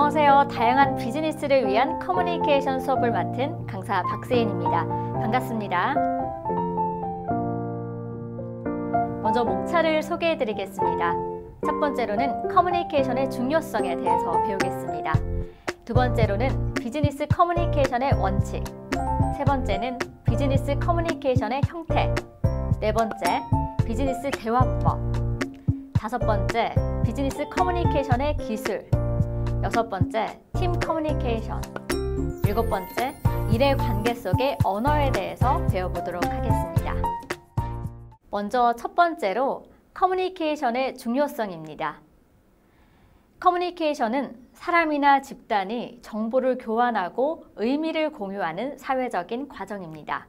안녕하세요. 다양한 비즈니스를 위한 커뮤니케이션 수업을 맡은 강사 박세인입니다. 반갑습니다. 먼저 목차를 소개해 드리겠습니다. 첫 번째로는 커뮤니케이션의 중요성에 대해서 배우겠습니다. 두 번째로는 비즈니스 커뮤니케이션의 원칙, 세 번째는 비즈니스 커뮤니케이션의 형태, 네 번째 비즈니스 대화법, 다섯 번째 비즈니스 커뮤니케이션의 기술, 여섯 번째 팀 커뮤니케이션, 일곱 번째 일의 관계 속의 언어에 대해서 배워보도록 하겠습니다. 먼저 첫 번째로 커뮤니케이션의 중요성입니다. 커뮤니케이션은 사람이나 집단이 정보를 교환하고 의미를 공유하는 사회적인 과정입니다.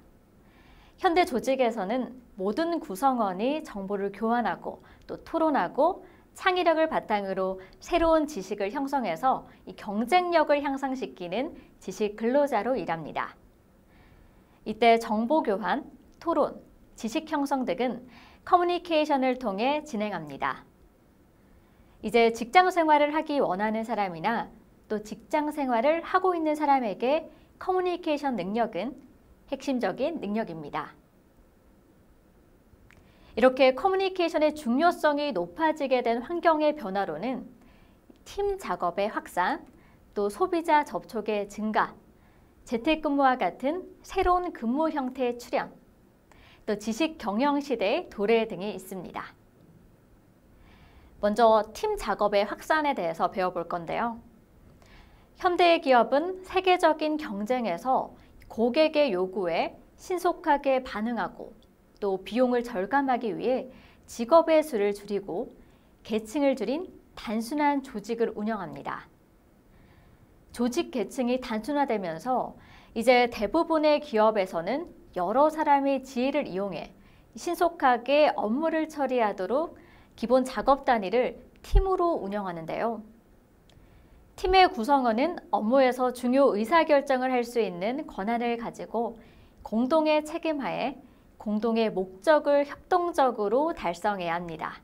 현대 조직에서는 모든 구성원이 정보를 교환하고 또 토론하고 창의력을 바탕으로 새로운 지식을 형성해서 이 경쟁력을 향상시키는 지식 근로자로 일합니다. 이때 정보 교환, 토론, 지식 형성 등은 커뮤니케이션을 통해 진행합니다. 이제 직장 생활을 하기 원하는 사람이나 또 직장 생활을 하고 있는 사람에게 커뮤니케이션 능력은 핵심적인 능력입니다. 이렇게 커뮤니케이션의 중요성이 높아지게 된 환경의 변화로는 팀 작업의 확산, 또 소비자 접촉의 증가, 재택근무와 같은 새로운 근무 형태의 출현, 또 지식 경영 시대의 도래 등이 있습니다. 먼저 팀 작업의 확산에 대해서 배워볼 건데요. 현대의 기업은 세계적인 경쟁에서 고객의 요구에 신속하게 반응하고 또 비용을 절감하기 위해 직업의 수를 줄이고 계층을 줄인 단순한 조직을 운영합니다. 조직 계층이 단순화되면서 이제 대부분의 기업에서는 여러 사람의 지혜를 이용해 신속하게 업무를 처리하도록 기본 작업 단위를 팀으로 운영하는데요. 팀의 구성원은 업무에서 중요 의사결정을 할 수 있는 권한을 가지고 공동의 책임하에 공동의 목적을 협동적으로 달성해야 합니다.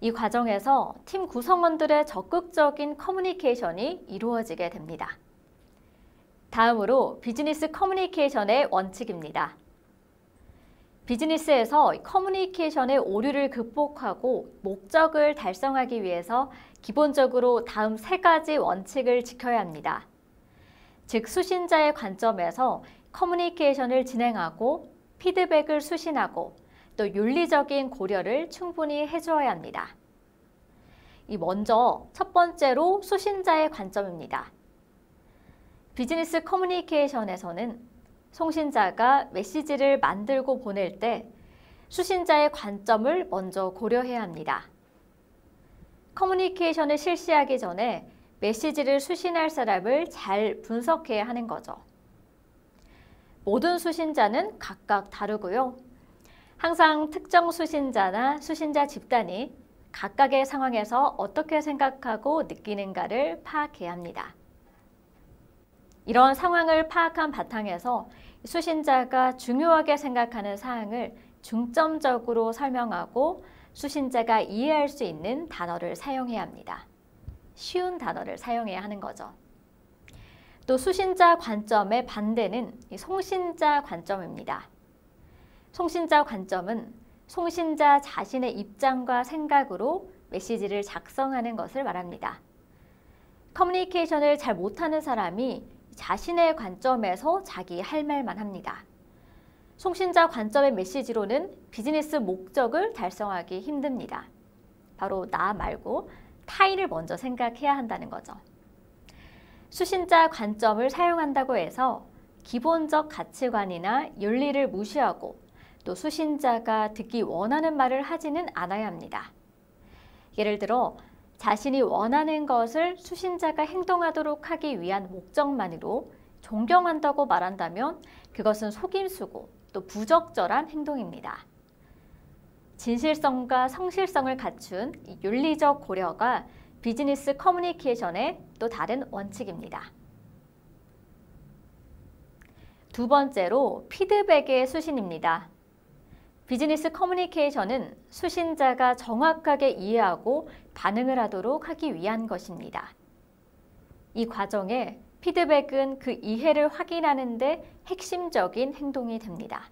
이 과정에서 팀 구성원들의 적극적인 커뮤니케이션이 이루어지게 됩니다. 다음으로 비즈니스 커뮤니케이션의 원칙입니다. 비즈니스에서 커뮤니케이션의 오류를 극복하고 목적을 달성하기 위해서 기본적으로 다음 세 가지 원칙을 지켜야 합니다. 즉, 수신자의 관점에서 커뮤니케이션을 진행하고 피드백을 수신하고 또 윤리적인 고려를 충분히 해주어야 합니다. 먼저 첫 번째로 수신자의 관점입니다. 비즈니스 커뮤니케이션에서는 송신자가 메시지를 만들고 보낼 때 수신자의 관점을 먼저 고려해야 합니다. 커뮤니케이션을 실시하기 전에 메시지를 수신할 사람을 잘 분석해야 하는 거죠. 모든 수신자는 각각 다르고요. 항상 특정 수신자나 수신자 집단이 각각의 상황에서 어떻게 생각하고 느끼는가를 파악해야 합니다. 이런 상황을 파악한 바탕에서 수신자가 중요하게 생각하는 사항을 중점적으로 설명하고 수신자가 이해할 수 있는 단어를 사용해야 합니다. 쉬운 단어를 사용해야 하는 거죠. 또 수신자 관점의 반대는 송신자 관점입니다. 송신자 관점은 송신자 자신의 입장과 생각으로 메시지를 작성하는 것을 말합니다. 커뮤니케이션을 잘 못하는 사람이 자신의 관점에서 자기 할 말만 합니다. 송신자 관점의 메시지로는 비즈니스 목적을 달성하기 힘듭니다. 바로 나 말고 타인을 먼저 생각해야 한다는 거죠. 수신자 관점을 사용한다고 해서 기본적 가치관이나 윤리를 무시하고 또 수신자가 듣기 원하는 말을 하지는 않아야 합니다. 예를 들어 자신이 원하는 것을 수신자가 행동하도록 하기 위한 목적만으로 존경한다고 말한다면 그것은 속임수고 또 부적절한 행동입니다. 진실성과 성실성을 갖춘 윤리적 고려가 비즈니스 커뮤니케이션의 또 다른 원칙입니다. 두 번째로 피드백의 수신입니다. 비즈니스 커뮤니케이션은 수신자가 정확하게 이해하고 반응을 하도록 하기 위한 것입니다. 이 과정에 피드백은 그 이해를 확인하는 데 핵심적인 행동이 됩니다.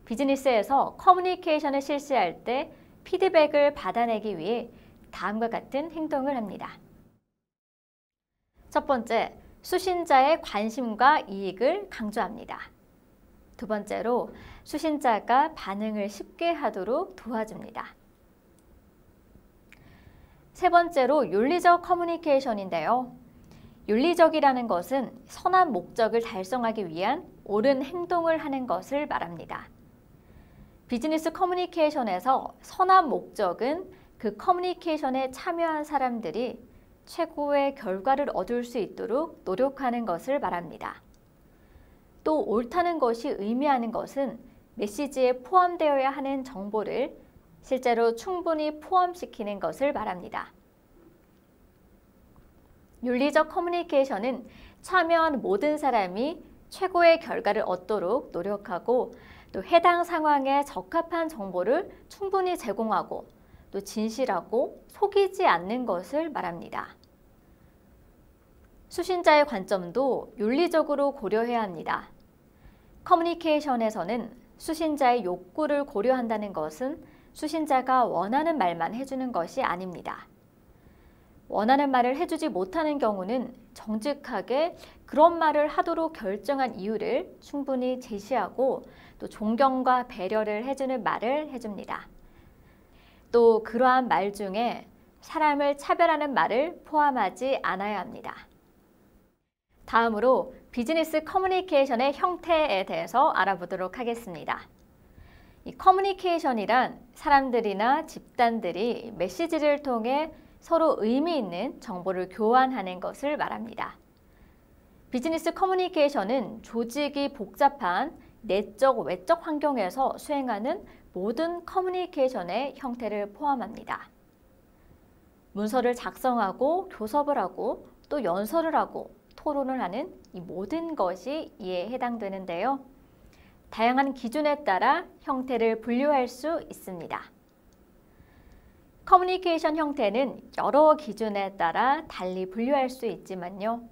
비즈니스에서 커뮤니케이션을 실시할 때 피드백을 받아내기 위해 다음과 같은 행동을 합니다. 첫 번째, 수신자의 관심과 이익을 강조합니다. 두 번째로, 수신자가 반응을 쉽게 하도록 도와줍니다. 세 번째로, 윤리적 커뮤니케이션인데요. 윤리적이라는 것은 선한 목적을 달성하기 위한 옳은 행동을 하는 것을 말합니다. 비즈니스 커뮤니케이션에서 선한 목적은 그 커뮤니케이션에 참여한 사람들이 최고의 결과를 얻을 수 있도록 노력하는 것을 말합니다. 또 옳다는 것이 의미하는 것은 메시지에 포함되어야 하는 정보를 실제로 충분히 포함시키는 것을 말합니다. 윤리적 커뮤니케이션은 참여한 모든 사람이 최고의 결과를 얻도록 노력하고 또 해당 상황에 적합한 정보를 충분히 제공하고 또 진실하고 속이지 않는 것을 말합니다. 수신자의 관점도 윤리적으로 고려해야 합니다. 커뮤니케이션에서는 수신자의 욕구를 고려한다는 것은 수신자가 원하는 말만 해주는 것이 아닙니다. 원하는 말을 해주지 못하는 경우는 정직하게 그런 말을 하도록 결정한 이유를 충분히 제시하고 또 존경과 배려를 해주는 말을 해줍니다. 또 그러한 말 중에 사람을 차별하는 말을 포함하지 않아야 합니다. 다음으로 비즈니스 커뮤니케이션의 형태에 대해서 알아보도록 하겠습니다. 이 커뮤니케이션이란 사람들이나 집단들이 메시지를 통해 서로 의미 있는 정보를 교환하는 것을 말합니다. 비즈니스 커뮤니케이션은 조직이 복잡한 내적, 외적 환경에서 수행하는 모든 커뮤니케이션의 형태를 포함합니다. 문서를 작성하고 교섭을 하고 또 연설을 하고 토론을 하는 이 모든 것이 이에 해당되는데요. 다양한 기준에 따라 형태를 분류할 수 있습니다. 커뮤니케이션 형태는 여러 기준에 따라 달리 분류할 수 있지만요.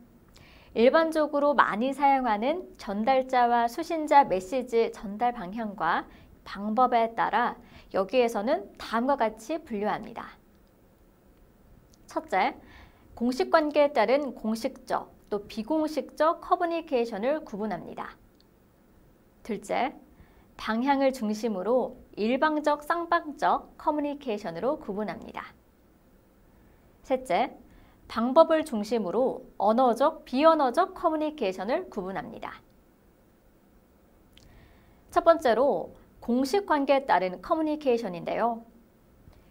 일반적으로 많이 사용하는 전달자와 수신자 메시지 전달 방향과 방법에 따라 여기에서는 다음과 같이 분류합니다. 첫째, 공식 관계에 따른 공식적 또 비공식적 커뮤니케이션을 구분합니다. 둘째, 방향을 중심으로 일방적, 쌍방적 커뮤니케이션으로 구분합니다. 셋째, 방법을 중심으로 언어적, 비언어적 커뮤니케이션을 구분합니다. 첫 번째로 공식 관계에 따른 커뮤니케이션인데요.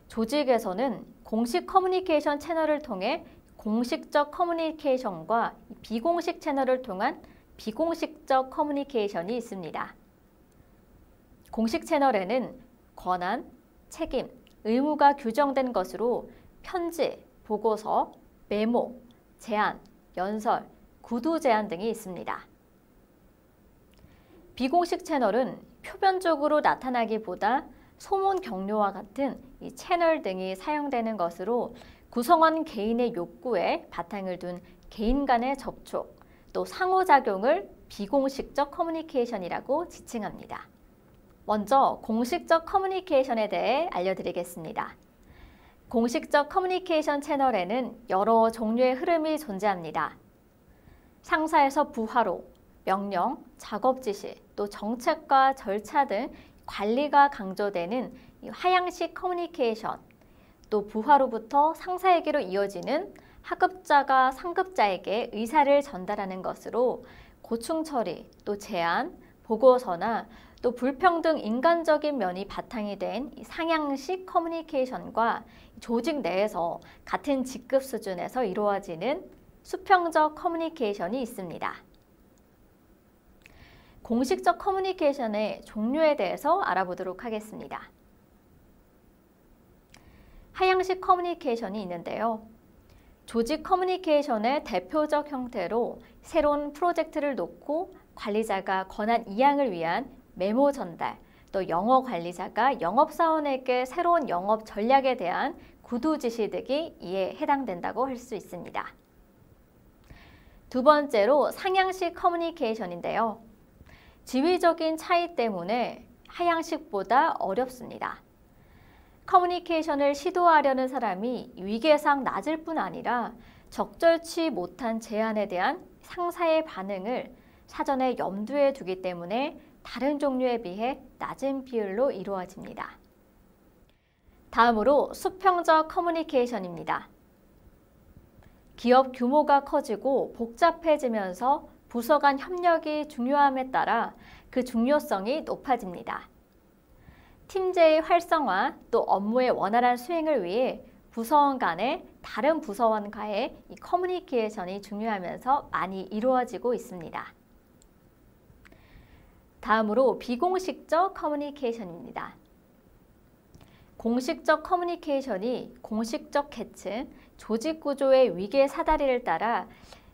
조직에서는 공식 커뮤니케이션 채널을 통해 공식적 커뮤니케이션과 비공식 채널을 통한 비공식적 커뮤니케이션이 있습니다. 공식 채널에는 권한, 책임, 의무가 규정된 것으로 편지, 보고서, 메모, 제안, 연설, 구두 제안 등이 있습니다. 비공식 채널은 표면적으로 나타나기보다 소문 격려와 같은 이 채널 등이 사용되는 것으로 구성원 개인의 욕구에 바탕을 둔 개인 간의 접촉, 또 상호작용을 비공식적 커뮤니케이션이라고 지칭합니다. 먼저 공식적 커뮤니케이션에 대해 알려드리겠습니다. 공식적 커뮤니케이션 채널에는 여러 종류의 흐름이 존재합니다. 상사에서 부하로 명령, 작업 지시, 또 정책과 절차 등 관리가 강조되는 하향식 커뮤니케이션, 또 부하로부터 상사에게로 이어지는 하급자가 상급자에게 의사를 전달하는 것으로 고충 처리, 또 제안, 보고서나 또 불평등 인간적인 면이 바탕이 된 상향식 커뮤니케이션과 조직 내에서 같은 직급 수준에서 이루어지는 수평적 커뮤니케이션이 있습니다. 공식적 커뮤니케이션의 종류에 대해서 알아보도록 하겠습니다. 하향식 커뮤니케이션이 있는데요. 조직 커뮤니케이션의 대표적 형태로 새로운 프로젝트를 놓고 관리자가 권한 이양을 위한 메모 전달, 또 영어 관리자가 영업사원에게 새로운 영업 전략에 대한 구두 지시 등이 이에 해당된다고 할 수 있습니다. 두 번째로 상향식 커뮤니케이션인데요. 지위적인 차이 때문에 하향식보다 어렵습니다. 커뮤니케이션을 시도하려는 사람이 위계상 낮을 뿐 아니라 적절치 못한 제안에 대한 상사의 반응을 사전에 염두에 두기 때문에 다른 종류에 비해 낮은 비율로 이루어집니다. 다음으로 수평적 커뮤니케이션입니다. 기업 규모가 커지고 복잡해지면서 부서 간 협력이 중요함에 따라 그 중요성이 높아집니다. 팀제의 활성화 또 업무의 원활한 수행을 위해 부서원 간의 다른 부서원과의 이 커뮤니케이션이 중요하면서 많이 이루어지고 있습니다. 다음으로 비공식적 커뮤니케이션입니다. 공식적 커뮤니케이션이 공식적 계층, 조직 구조의 위계 사다리를 따라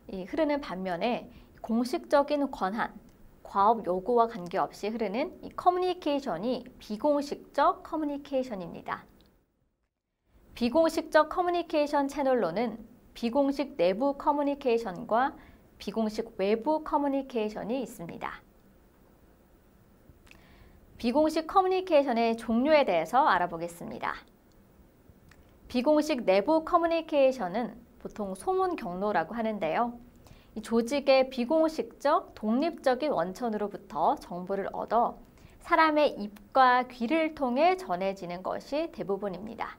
흐르는 반면에 공식적인 권한, 과업 요구와 관계없이 흐르는 이 커뮤니케이션이 비공식적 커뮤니케이션입니다. 비공식적 커뮤니케이션 채널로는 비공식 내부 커뮤니케이션과 비공식 외부 커뮤니케이션이 있습니다. 비공식 커뮤니케이션의 종류에 대해서 알아보겠습니다. 비공식 내부 커뮤니케이션은 보통 소문 경로라고 하는데요. 이 조직의 비공식적, 독립적인 원천으로부터 정보를 얻어 사람의 입과 귀를 통해 전해지는 것이 대부분입니다.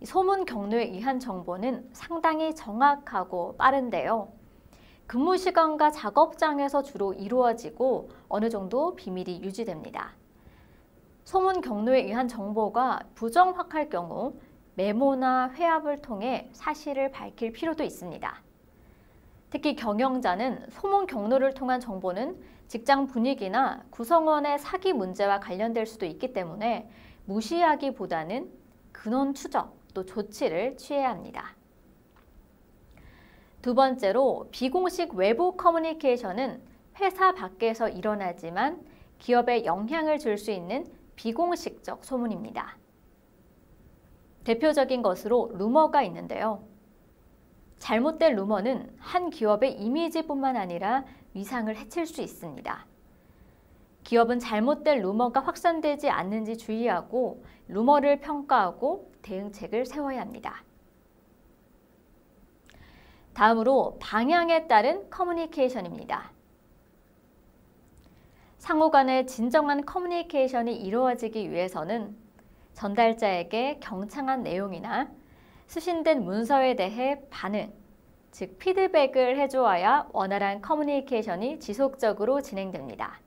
이 소문 경로에 의한 정보는 상당히 정확하고 빠른데요. 근무 시간과 작업장에서 주로 이루어지고 어느 정도 비밀이 유지됩니다. 소문 경로에 의한 정보가 부정확할 경우 메모나 회합을 통해 사실을 밝힐 필요도 있습니다. 특히 경영자는 소문 경로를 통한 정보는 직장 분위기나 구성원의 사기 문제와 관련될 수도 있기 때문에 무시하기보다는 근원 추적 또 조치를 취해야 합니다. 두 번째로 비공식 외부 커뮤니케이션은 회사 밖에서 일어나지만 기업에 영향을 줄 수 있는 비공식적 소문입니다. 대표적인 것으로 루머가 있는데요. 잘못된 루머는 한 기업의 이미지뿐만 아니라 위상을 해칠 수 있습니다. 기업은 잘못된 루머가 확산되지 않는지 주의하고 루머를 평가하고 대응책을 세워야 합니다. 다음으로 방향에 따른 커뮤니케이션입니다. 상호 간의 진정한 커뮤니케이션이 이루어지기 위해서는 전달자에게 경청한 내용이나 수신된 문서에 대해 반응, 즉 피드백을 해주어야 원활한 커뮤니케이션이 지속적으로 진행됩니다.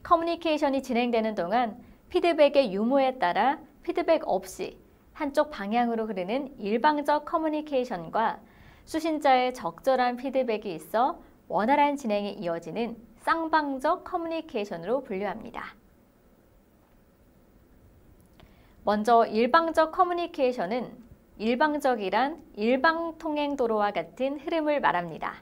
커뮤니케이션이 진행되는 동안 피드백의 유무에 따라 피드백 없이 한쪽 방향으로 흐르는 일방적 커뮤니케이션과 수신자의 적절한 피드백이 있어 원활한 진행이 이어지는 쌍방적 커뮤니케이션으로 분류합니다. 먼저 일방적 커뮤니케이션은 일방적이란 일방통행도로와 같은 흐름을 말합니다.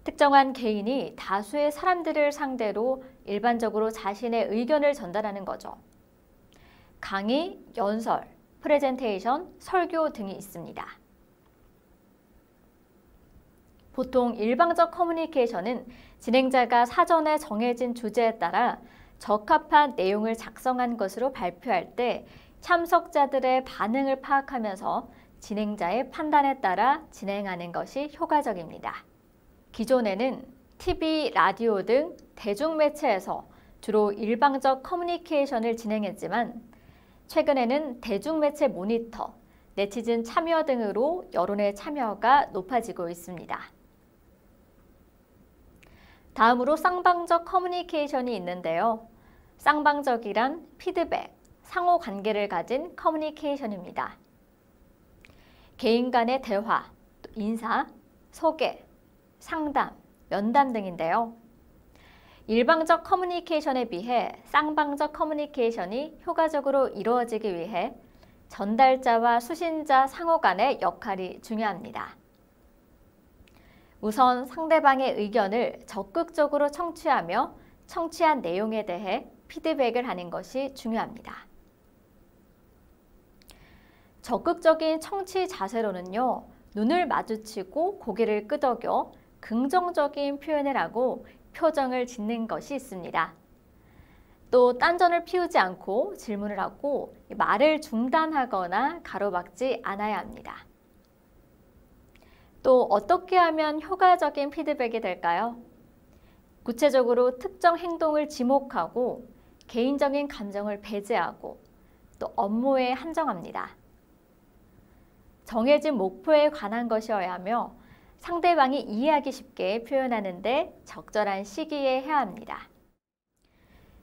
특정한 개인이 다수의 사람들을 상대로 일반적으로 자신의 의견을 전달하는 거죠. 강의, 연설, 프레젠테이션, 설교 등이 있습니다. 보통 일방적 커뮤니케이션은 진행자가 사전에 정해진 주제에 따라 적합한 내용을 작성한 것으로 발표할 때 참석자들의 반응을 파악하면서 진행자의 판단에 따라 진행하는 것이 효과적입니다. 기존에는 TV, 라디오 등 대중매체에서 주로 일방적 커뮤니케이션을 진행했지만 최근에는 대중매체 모니터, 네티즌 참여 등으로 여론의 참여가 높아지고 있습니다. 다음으로 쌍방적 커뮤니케이션이 있는데요. 쌍방적이란 피드백, 상호관계를 가진 커뮤니케이션입니다. 개인 간의 대화, 인사, 소개, 상담, 면담 등인데요. 일방적 커뮤니케이션에 비해 쌍방적 커뮤니케이션이 효과적으로 이루어지기 위해 전달자와 수신자 상호 간의 역할이 중요합니다. 우선 상대방의 의견을 적극적으로 청취하며 청취한 내용에 대해 피드백을 하는 것이 중요합니다. 적극적인 청취 자세로는요, 눈을 마주치고 고개를 끄덕여 긍정적인 표현을 하고 표정을 짓는 것이 있습니다. 또 딴전을 피우지 않고 질문을 하고 말을 중단하거나 가로막지 않아야 합니다. 또 어떻게 하면 효과적인 피드백이 될까요? 구체적으로 특정 행동을 지목하고 개인적인 감정을 배제하고 또 업무에 한정합니다. 정해진 목표에 관한 것이어야 하며 상대방이 이해하기 쉽게 표현하는 데 적절한 시기에 해야 합니다.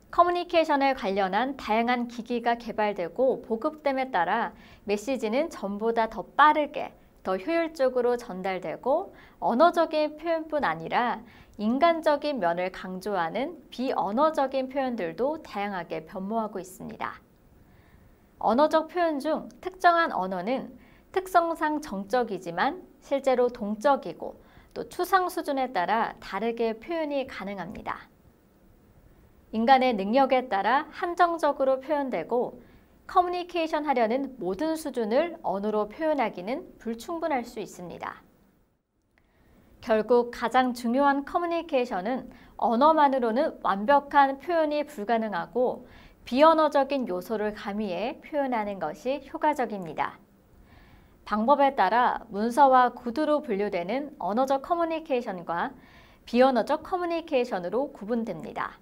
커뮤니케이션에 관련한 다양한 기기가 개발되고 보급됨에 따라 메시지는 전보다 더 빠르게, 더 효율적으로 전달되고 언어적인 표현뿐 아니라 인간적인 면을 강조하는 비언어적인 표현들도 다양하게 변모하고 있습니다. 언어적 표현 중 특정한 언어는 특성상 정적이지만 실제로 동적이고 또 추상 수준에 따라 다르게 표현이 가능합니다. 인간의 능력에 따라 한정적으로 표현되고 커뮤니케이션 하려는 모든 수준을 언어로 표현하기는 불충분할 수 있습니다. 결국 가장 중요한 커뮤니케이션은 언어만으로는 완벽한 표현이 불가능하고 비언어적인 요소를 가미해 표현하는 것이 효과적입니다. 방법에 따라 문서와 구두로 분류되는 언어적 커뮤니케이션과 비언어적 커뮤니케이션으로 구분됩니다.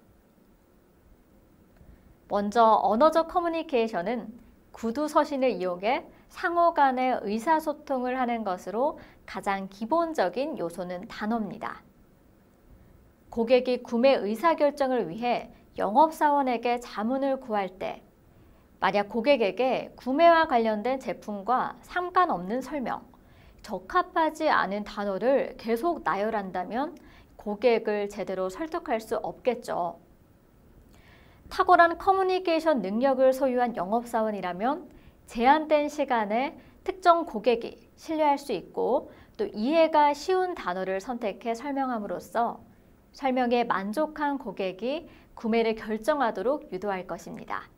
먼저 언어적 커뮤니케이션은 구두 서신을 이용해 상호 간의 의사소통을 하는 것으로 가장 기본적인 요소는 단어입니다. 고객이 구매 의사결정을 위해 영업사원에게 자문을 구할 때 만약 고객에게 구매와 관련된 제품과 상관없는 설명, 적합하지 않은 단어를 계속 나열한다면 고객을 제대로 설득할 수 없겠죠. 탁월한 커뮤니케이션 능력을 소유한 영업사원이라면 제한된 시간에 특정 고객이 신뢰할 수 있고 또 이해가 쉬운 단어를 선택해 설명함으로써 설명에 만족한 고객이 구매를 결정하도록 유도할 것입니다.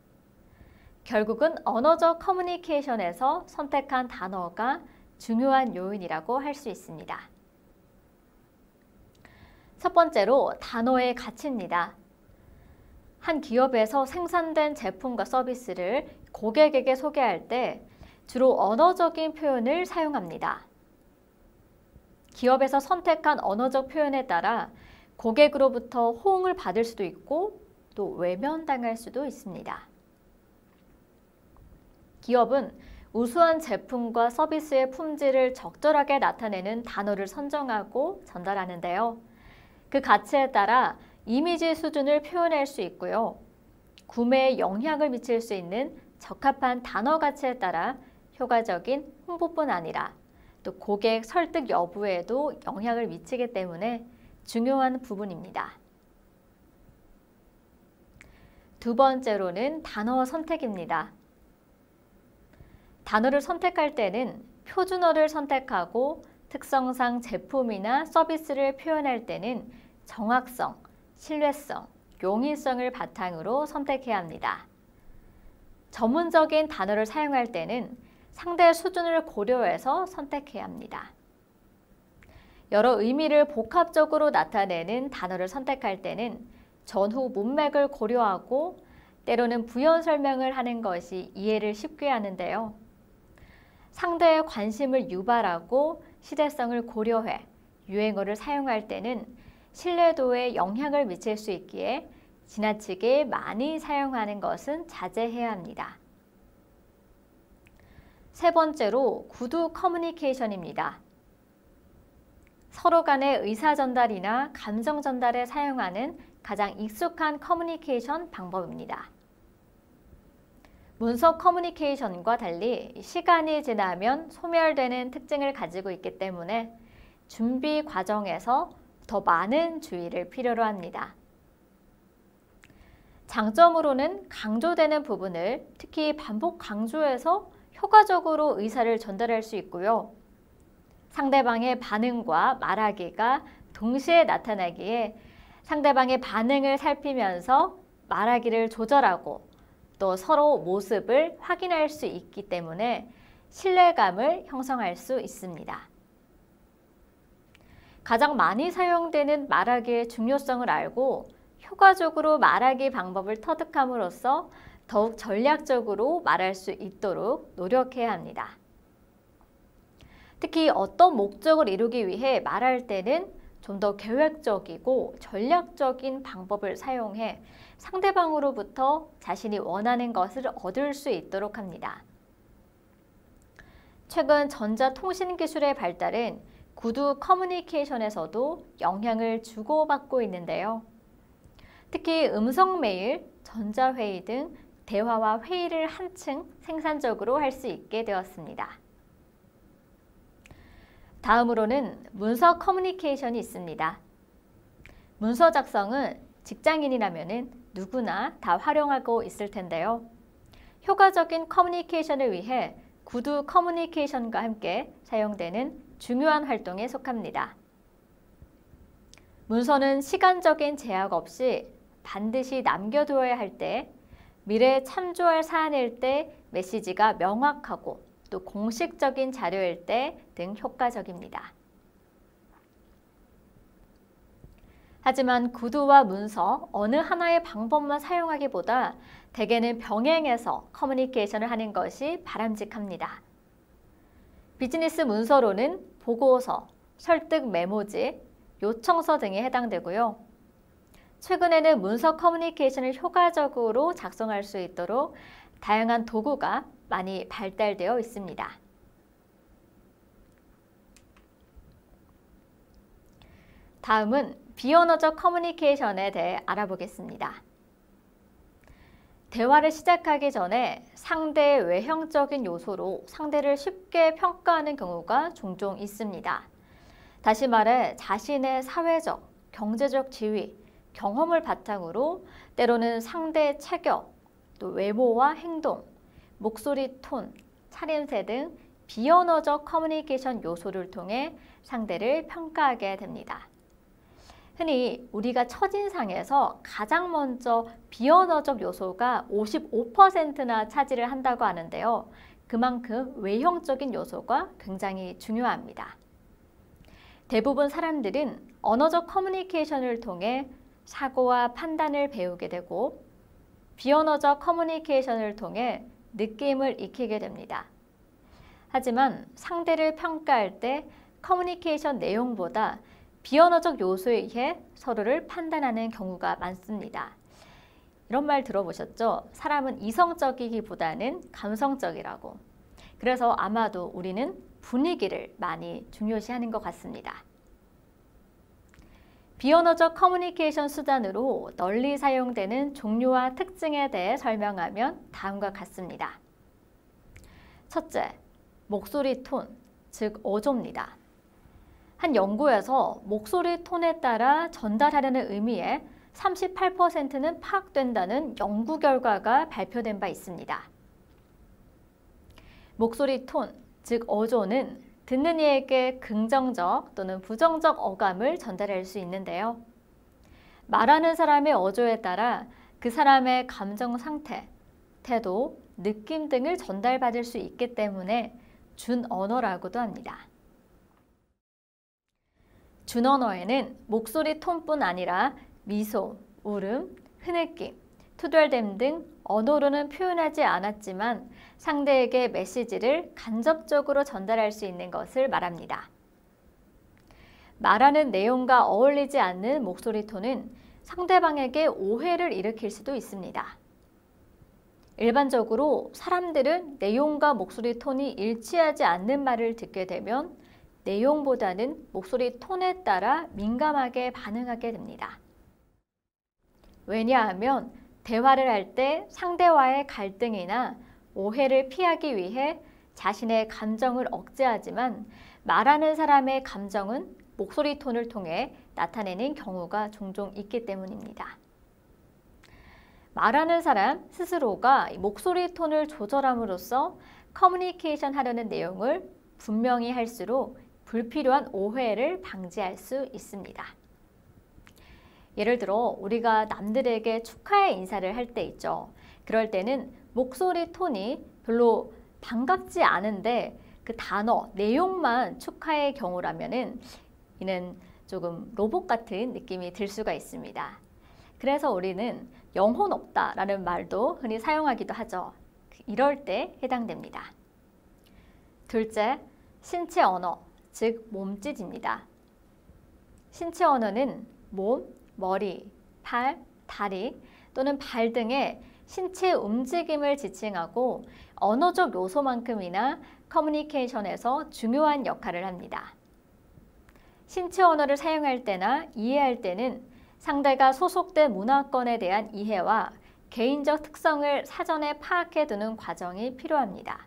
결국은 언어적 커뮤니케이션에서 선택한 단어가 중요한 요인이라고 할 수 있습니다. 첫 번째로 단어의 가치입니다. 한 기업에서 생산된 제품과 서비스를 고객에게 소개할 때 주로 언어적인 표현을 사용합니다. 기업에서 선택한 언어적 표현에 따라 고객으로부터 호응을 받을 수도 있고 또 외면당할 수도 있습니다. 기업은 우수한 제품과 서비스의 품질을 적절하게 나타내는 단어를 선정하고 전달하는데요. 그 가치에 따라 이미지 수준을 표현할 수 있고요. 구매에 영향을 미칠 수 있는 적합한 단어 가치에 따라 효과적인 홍보뿐 아니라 또 고객 설득 여부에도 영향을 미치기 때문에 중요한 부분입니다. 두 번째로는 단어 선택입니다. 단어를 선택할 때는 표준어를 선택하고 특성상 제품이나 서비스를 표현할 때는 정확성, 신뢰성, 용이성을 바탕으로 선택해야 합니다. 전문적인 단어를 사용할 때는 상대 수준을 고려해서 선택해야 합니다. 여러 의미를 복합적으로 나타내는 단어를 선택할 때는 전후 문맥을 고려하고 때로는 부연 설명을 하는 것이 이해를 쉽게 하는데요. 상대의 관심을 유발하고 시대성을 고려해 유행어를 사용할 때는 신뢰도에 영향을 미칠 수 있기에 지나치게 많이 사용하는 것은 자제해야 합니다. 세 번째로 구두 커뮤니케이션입니다. 서로 간의 의사 전달이나 감정 전달에 사용하는 가장 익숙한 커뮤니케이션 방법입니다. 문서 커뮤니케이션과 달리 시간이 지나면 소멸되는 특징을 가지고 있기 때문에 준비 과정에서 더 많은 주의를 필요로 합니다. 장점으로는 강조되는 부분을 특히 반복 강조해서 효과적으로 의사를 전달할 수 있고요. 상대방의 반응과 말하기가 동시에 나타나기에 상대방의 반응을 살피면서 말하기를 조절하고 또 서로 모습을 확인할 수 있기 때문에 신뢰감을 형성할 수 있습니다. 가장 많이 사용되는 말하기의 중요성을 알고 효과적으로 말하기 방법을 터득함으로써 더욱 전략적으로 말할 수 있도록 노력해야 합니다. 특히 어떤 목적을 이루기 위해 말할 때는 좀 더 계획적이고 전략적인 방법을 사용해 상대방으로부터 자신이 원하는 것을 얻을 수 있도록 합니다. 최근 전자통신기술의 발달은 구두 커뮤니케이션에서도 영향을 주고받고 있는데요. 특히 음성메일, 전자회의 등 대화와 회의를 한층 생산적으로 할 수 있게 되었습니다. 다음으로는 문서 커뮤니케이션이 있습니다. 문서 작성은 직장인이라면 누구나 다 활용하고 있을 텐데요. 효과적인 커뮤니케이션을 위해 구두 커뮤니케이션과 함께 사용되는 중요한 활동에 속합니다. 문서는 시간적인 제약 없이 반드시 남겨두어야 할 때, 미래에 참조할 사안일 때 메시지가 명확하고 또 공식적인 자료일 때 등 효과적입니다. 하지만 구두와 문서 어느 하나의 방법만 사용하기보다 대개는 병행해서 커뮤니케이션을 하는 것이 바람직합니다. 비즈니스 문서로는 보고서, 설득 메모지, 요청서 등에 해당되고요. 최근에는 문서 커뮤니케이션을 효과적으로 작성할 수 있도록 다양한 도구가 많이 발달되어 있습니다. 다음은 비언어적 커뮤니케이션에 대해 알아보겠습니다. 대화를 시작하기 전에 상대의 외형적인 요소로 상대를 쉽게 평가하는 경우가 종종 있습니다. 다시 말해 자신의 사회적, 경제적 지위, 경험을 바탕으로 때로는 상대의 체격, 또 외모와 행동, 목소리 톤, 차림새 등 비언어적 커뮤니케이션 요소를 통해 상대를 평가하게 됩니다. 흔히 우리가 첫인상에서 가장 먼저 비언어적 요소가 55%나 차지를 한다고 하는데요. 그만큼 외형적인 요소가 굉장히 중요합니다. 대부분 사람들은 언어적 커뮤니케이션을 통해 사고와 판단을 배우게 되고 비언어적 커뮤니케이션을 통해 느낌을 익히게 됩니다. 하지만 상대를 평가할 때 커뮤니케이션 내용보다 비언어적 요소에 의해 서로를 판단하는 경우가 많습니다. 이런 말 들어보셨죠? 사람은 이성적이기보다는 감성적이라고. 그래서 아마도 우리는 분위기를 많이 중요시하는 것 같습니다. 비언어적 커뮤니케이션 수단으로 널리 사용되는 종류와 특징에 대해 설명하면 다음과 같습니다. 첫째, 목소리 톤, 즉 어조입니다. 한 연구에서 목소리 톤에 따라 전달하려는 의미에 38%는 파악된다는 연구 결과가 발표된 바 있습니다. 목소리 톤, 즉 어조는 듣는 이에게 긍정적 또는 부정적 어감을 전달할 수 있는데요. 말하는 사람의 어조에 따라 그 사람의 감정 상태, 태도, 느낌 등을 전달받을 수 있기 때문에 준언어라고도 합니다. 준언어에는 목소리 톤뿐 아니라 미소, 울음, 흐느낌, 투덜댐 등 언어로는 표현하지 않았지만 상대에게 메시지를 간접적으로 전달할 수 있는 것을 말합니다. 말하는 내용과 어울리지 않는 목소리 톤은 상대방에게 오해를 일으킬 수도 있습니다. 일반적으로 사람들은 내용과 목소리 톤이 일치하지 않는 말을 듣게 되면 내용보다는 목소리 톤에 따라 민감하게 반응하게 됩니다. 왜냐하면 대화를 할 때 상대와의 갈등이나 오해를 피하기 위해 자신의 감정을 억제하지만 말하는 사람의 감정은 목소리 톤을 통해 나타내는 경우가 종종 있기 때문입니다. 말하는 사람 스스로가 목소리 톤을 조절함으로써 커뮤니케이션 하려는 내용을 분명히 할수록 불필요한 오해를 방지할 수 있습니다. 예를 들어 우리가 남들에게 축하의 인사를 할 때 있죠. 그럴 때는 목소리 톤이 별로 반갑지 않은데 그 단어, 내용만 축하의 경우라면은 이는 조금 로봇 같은 느낌이 들 수가 있습니다. 그래서 우리는 영혼 없다라는 말도 흔히 사용하기도 하죠. 이럴 때 해당됩니다. 둘째, 신체 언어, 즉 몸짓입니다. 신체 언어는 몸, 머리, 팔, 다리 또는 발 등의 신체 움직임을 지칭하고 언어적 요소만큼이나 커뮤니케이션에서 중요한 역할을 합니다. 신체 언어를 사용할 때나 이해할 때는 상대가 소속된 문화권에 대한 이해와 개인적 특성을 사전에 파악해 두는 과정이 필요합니다.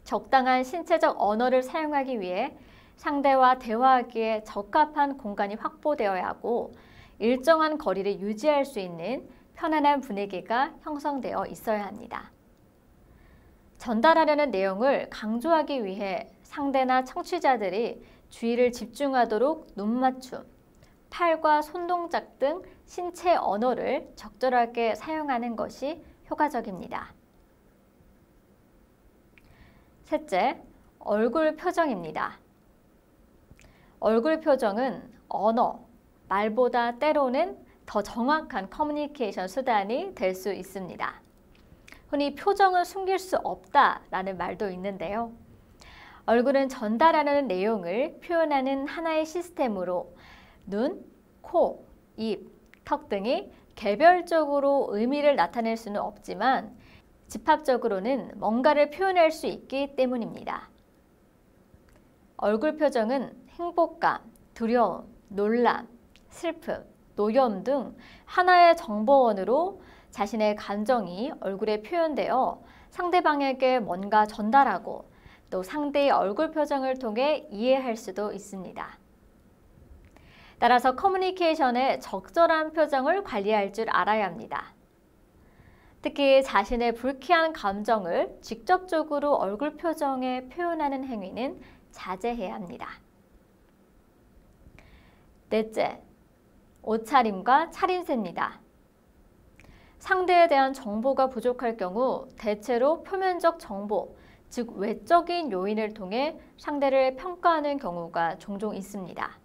적당한 신체적 언어를 사용하기 위해 상대와 대화하기에 적합한 공간이 확보되어야 하고 일정한 거리를 유지할 수 있는 편안한 분위기가 형성되어 있어야 합니다. 전달하려는 내용을 강조하기 위해 상대나 청취자들이 주의를 집중하도록 눈맞춤, 팔과 손동작 등 신체 언어를 적절하게 사용하는 것이 효과적입니다. 셋째, 얼굴 표정입니다. 얼굴 표정은 언어, 말보다 때로는 더 정확한 커뮤니케이션 수단이 될 수 있습니다. 흔히 표정은 숨길 수 없다라는 말도 있는데요. 얼굴은 전달하는 내용을 표현하는 하나의 시스템으로 눈, 코, 입, 턱 등이 개별적으로 의미를 나타낼 수는 없지만 집합적으로는 뭔가를 표현할 수 있기 때문입니다. 얼굴 표정은 행복감, 두려움, 놀람, 슬픔, 노여움 등 하나의 정보원으로 자신의 감정이 얼굴에 표현되어 상대방에게 뭔가 전달하고 또 상대의 얼굴 표정을 통해 이해할 수도 있습니다. 따라서 커뮤니케이션에 적절한 표정을 관리할 줄 알아야 합니다. 특히 자신의 불쾌한 감정을 직접적으로 얼굴 표정에 표현하는 행위는 자제해야 합니다. 넷째, 옷차림과 차림새입니다. 상대에 대한 정보가 부족할 경우 대체로 표면적 정보, 즉 외적인 요인을 통해 상대를 평가하는 경우가 종종 있습니다.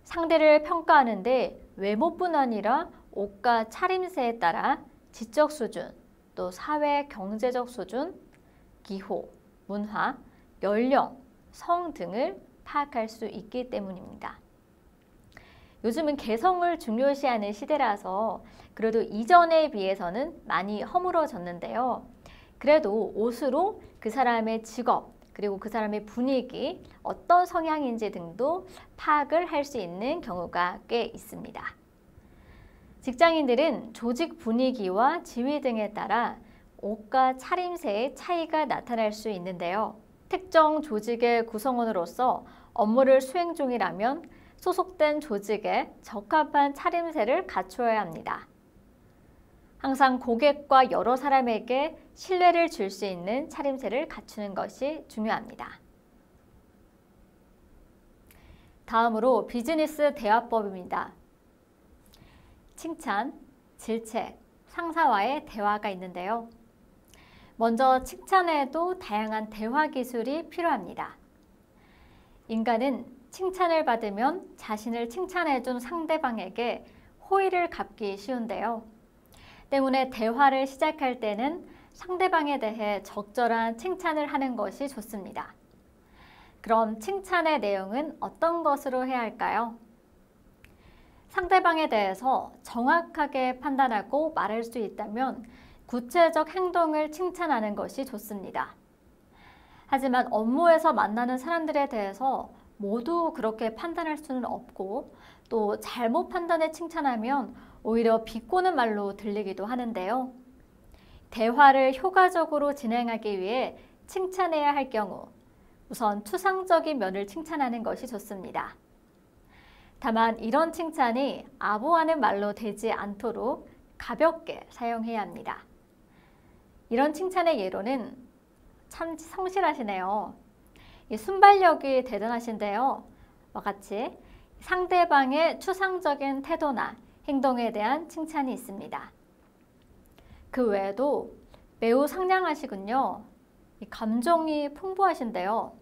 상대를 평가하는데 외모뿐 아니라 옷과 차림새에 따라 지적 수준, 또 사회 경제적 수준, 기호, 문화, 연령, 성 등을 파악할 수 있기 때문입니다. 요즘은 개성을 중요시하는 시대라서 그래도 이전에 비해서는 많이 허물어졌는데요. 그래도 옷으로 그 사람의 직업, 그리고 그 사람의 분위기, 어떤 성향인지 등도 파악을 할 수 있는 경우가 꽤 있습니다. 직장인들은 조직 분위기와 지위 등에 따라 옷과 차림새의 차이가 나타날 수 있는데요. 특정 조직의 구성원으로서 업무를 수행 중이라면 소속된 조직에 적합한 차림새를 갖추어야 합니다. 항상 고객과 여러 사람에게 신뢰를 줄 수 있는 차림새를 갖추는 것이 중요합니다. 다음으로 비즈니스 대화법입니다. 칭찬, 질책, 상사와의 대화가 있는데요. 먼저 칭찬에도 다양한 대화 기술이 필요합니다. 인간은 칭찬을 받으면 자신을 칭찬해준 상대방에게 호의를 갚기 쉬운데요. 때문에 대화를 시작할 때는 상대방에 대해 적절한 칭찬을 하는 것이 좋습니다. 그럼 칭찬의 내용은 어떤 것으로 해야 할까요? 상대방에 대해서 정확하게 판단하고 말할 수 있다면 구체적 행동을 칭찬하는 것이 좋습니다. 하지만 업무에서 만나는 사람들에 대해서 모두 그렇게 판단할 수는 없고 또 잘못 판단해 칭찬하면 오히려 비꼬는 말로 들리기도 하는데요. 대화를 효과적으로 진행하기 위해 칭찬해야 할 경우 우선 추상적인 면을 칭찬하는 것이 좋습니다. 다만 이런 칭찬이 아부하는 말로 되지 않도록 가볍게 사용해야 합니다. 이런 칭찬의 예로는 참 성실하시네요. 순발력이 대단하신데요. 와 같이 상대방의 추상적인 태도나 행동에 대한 칭찬이 있습니다. 그 외에도 매우 상냥하시군요. 감정이 풍부하신데요.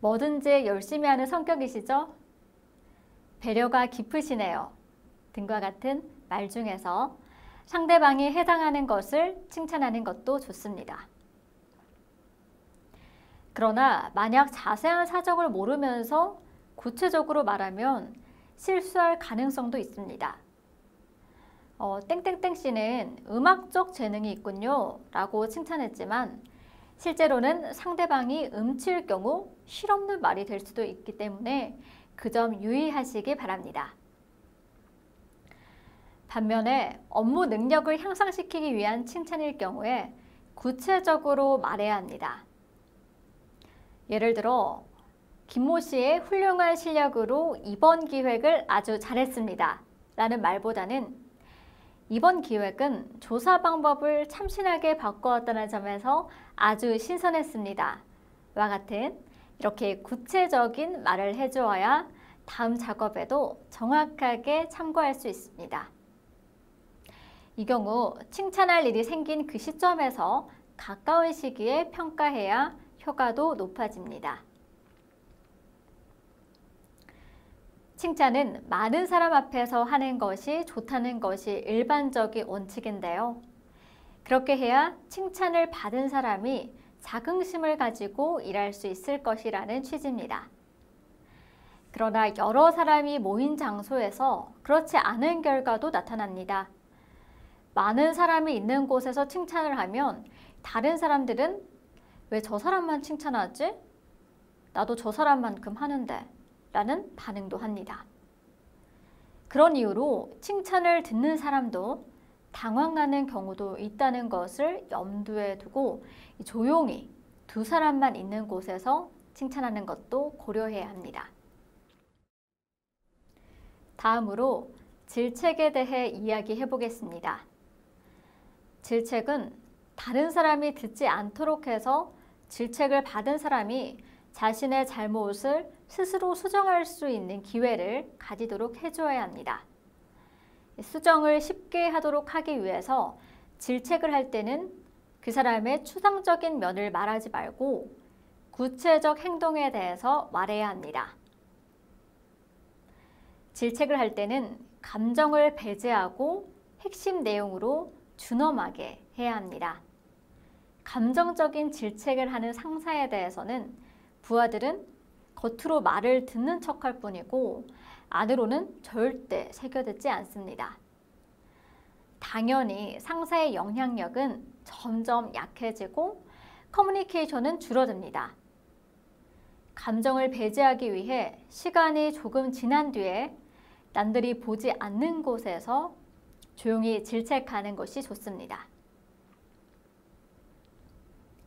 뭐든지 열심히 하는 성격이시죠? 배려가 깊으시네요. 등과 같은 말 중에서 상대방이 해당하는 것을 칭찬하는 것도 좋습니다. 그러나 만약 자세한 사정을 모르면서 구체적으로 말하면 실수할 가능성도 있습니다. 땡땡땡 씨는 음악적 재능이 있군요 라고 칭찬했지만 실제로는 상대방이 음치일 경우 실없는 말이 될 수도 있기 때문에 그 점 유의하시기 바랍니다. 반면에 업무 능력을 향상시키기 위한 칭찬일 경우에 구체적으로 말해야 합니다. 예를 들어 김모 씨의 훌륭한 실력으로 이번 기획을 아주 잘했습니다 라는 말보다는 이번 기획은 조사 방법을 참신하게 바꾸었다는 점에서 아주 신선했습니다 와 같은 이렇게 구체적인 말을 해주어야 다음 작업에도 정확하게 참고할 수 있습니다. 이 경우 칭찬할 일이 생긴 그 시점에서 가까운 시기에 평가해야 효과도 높아집니다. 칭찬은 많은 사람 앞에서 하는 것이 좋다는 것이 일반적인 원칙인데요. 그렇게 해야 칭찬을 받은 사람이 자긍심을 가지고 일할 수 있을 것이라는 취지입니다. 그러나 여러 사람이 모인 장소에서 그렇지 않은 결과도 나타납니다. 많은 사람이 있는 곳에서 칭찬을 하면 다른 사람들은 왜 저 사람만 칭찬하지? 나도 저 사람만큼 하는데 라는 반응도 합니다. 그런 이유로 칭찬을 듣는 사람도 당황하는 경우도 있다는 것을 염두에 두고 조용히 두 사람만 있는 곳에서 칭찬하는 것도 고려해야 합니다. 다음으로 질책에 대해 이야기해 보겠습니다. 질책은 다른 사람이 듣지 않도록 해서 질책을 받은 사람이 자신의 잘못을 스스로 수정할 수 있는 기회를 가지도록 해줘야 합니다. 수정을 쉽게 하도록 하기 위해서 질책을 할 때는 그 사람의 추상적인 면을 말하지 말고 구체적 행동에 대해서 말해야 합니다. 질책을 할 때는 감정을 배제하고 핵심 내용으로 준엄하게 해야 합니다. 감정적인 질책을 하는 상사에 대해서는 부하들은 겉으로 말을 듣는 척할 뿐이고 안으로는 절대 새겨듣지 않습니다. 당연히 상사의 영향력은 점점 약해지고 커뮤니케이션은 줄어듭니다. 감정을 배제하기 위해 시간이 조금 지난 뒤에 남들이 보지 않는 곳에서 조용히 질책하는 것이 좋습니다.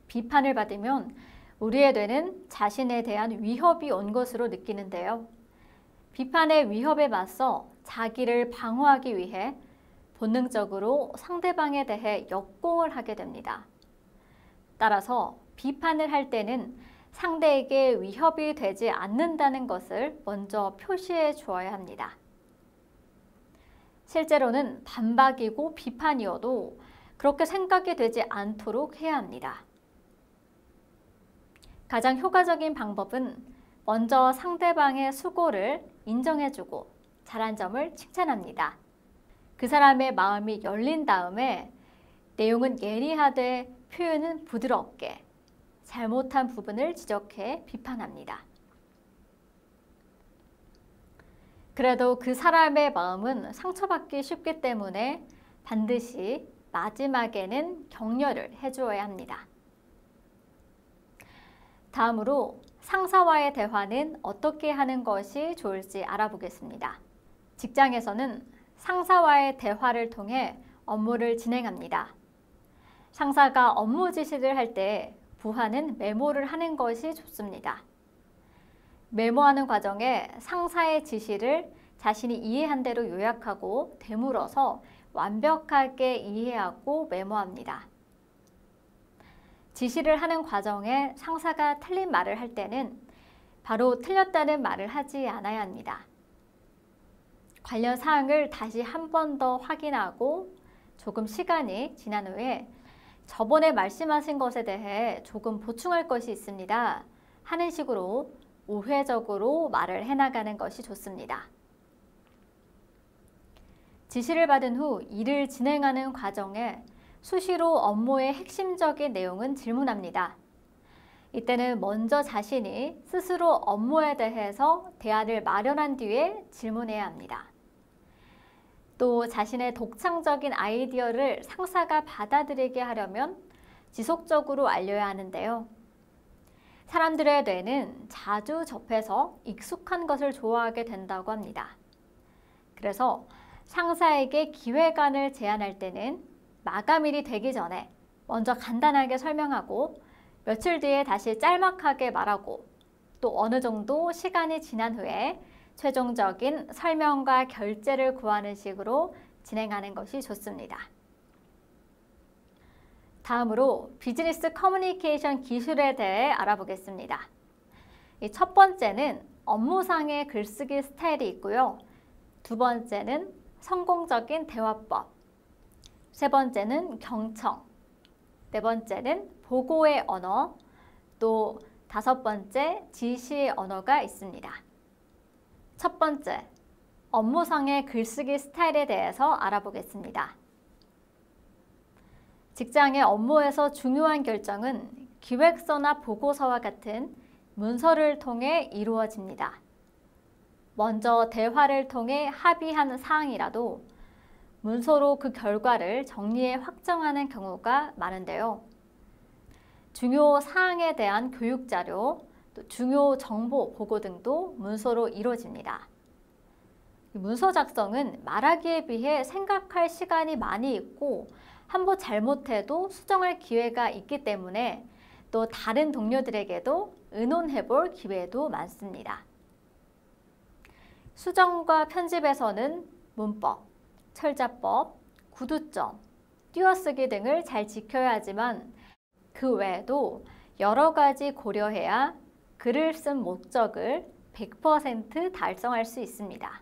비판을 받으면 우리의 뇌는 자신에 대한 위협이 온 것으로 느끼는데요. 비판의 위협에 맞서 자기를 방어하기 위해 본능적으로 상대방에 대해 역공을 하게 됩니다. 따라서 비판을 할 때는 상대에게 위협이 되지 않는다는 것을 먼저 표시해 주어야 합니다. 실제로는 반박이고 비판이어도 그렇게 생각이 되지 않도록 해야 합니다. 가장 효과적인 방법은 먼저 상대방의 수고를 인정해주고 잘한 점을 칭찬합니다. 그 사람의 마음이 열린 다음에 내용은 예리하되 표현은 부드럽게 잘못한 부분을 지적해 비판합니다. 그래도 그 사람의 마음은 상처받기 쉽기 때문에 반드시 마지막에는 격려를 해주어야 합니다. 다음으로 상사와의 대화는 어떻게 하는 것이 좋을지 알아보겠습니다. 직장에서는 상사와의 대화를 통해 업무를 진행합니다. 상사가 업무 지시를 할 때 부하는 메모를 하는 것이 좋습니다. 메모하는 과정에 상사의 지시를 자신이 이해한 대로 요약하고 되물어서 완벽하게 이해하고 메모합니다. 지시를 하는 과정에 상사가 틀린 말을 할 때는 바로 틀렸다는 말을 하지 않아야 합니다. 관련 사항을 다시 한 번 더 확인하고 조금 시간이 지난 후에 저번에 말씀하신 것에 대해 조금 보충할 것이 있습니다 하는 식으로 우회적으로 말을 해나가는 것이 좋습니다. 지시를 받은 후 일을 진행하는 과정에 수시로 업무의 핵심적인 내용은 질문합니다. 이때는 먼저 자신이 스스로 업무에 대해서 대안을 마련한 뒤에 질문해야 합니다. 또 자신의 독창적인 아이디어를 상사가 받아들이게 하려면 지속적으로 알려야 하는데요. 사람들의 뇌는 자주 접해서 익숙한 것을 좋아하게 된다고 합니다. 그래서 상사에게 기획안을 제안할 때는 마감일이 되기 전에 먼저 간단하게 설명하고 며칠 뒤에 다시 짤막하게 말하고 또 어느 정도 시간이 지난 후에 최종적인 설명과 결제를 구하는 식으로 진행하는 것이 좋습니다. 다음으로 비즈니스 커뮤니케이션 기술에 대해 알아보겠습니다. 첫 번째는 업무상의 글쓰기 스타일이 있고요. 두 번째는 성공적인 대화법, 세 번째는 경청, 네 번째는 보고의 언어, 또 다섯 번째 지시의 언어가 있습니다. 첫 번째, 업무상의 글쓰기 스타일에 대해서 알아보겠습니다. 직장의 업무에서 중요한 결정은 기획서나 보고서와 같은 문서를 통해 이루어집니다. 먼저 대화를 통해 합의한 사항이라도 문서로 그 결과를 정리해 확정하는 경우가 많은데요. 중요 사항에 대한 교육자료, 또 중요 정보 보고 등도 문서로 이루어집니다. 문서 작성은 말하기에 비해 생각할 시간이 많이 있고 한번 잘못해도 수정할 기회가 있기 때문에 또 다른 동료들에게도 의논해 볼 기회도 많습니다. 수정과 편집에서는 문법, 철자법, 구두점, 띄어쓰기 등을 잘 지켜야 하지만 그 외에도 여러 가지 고려해야 글을 쓴 목적을 100% 달성할 수 있습니다.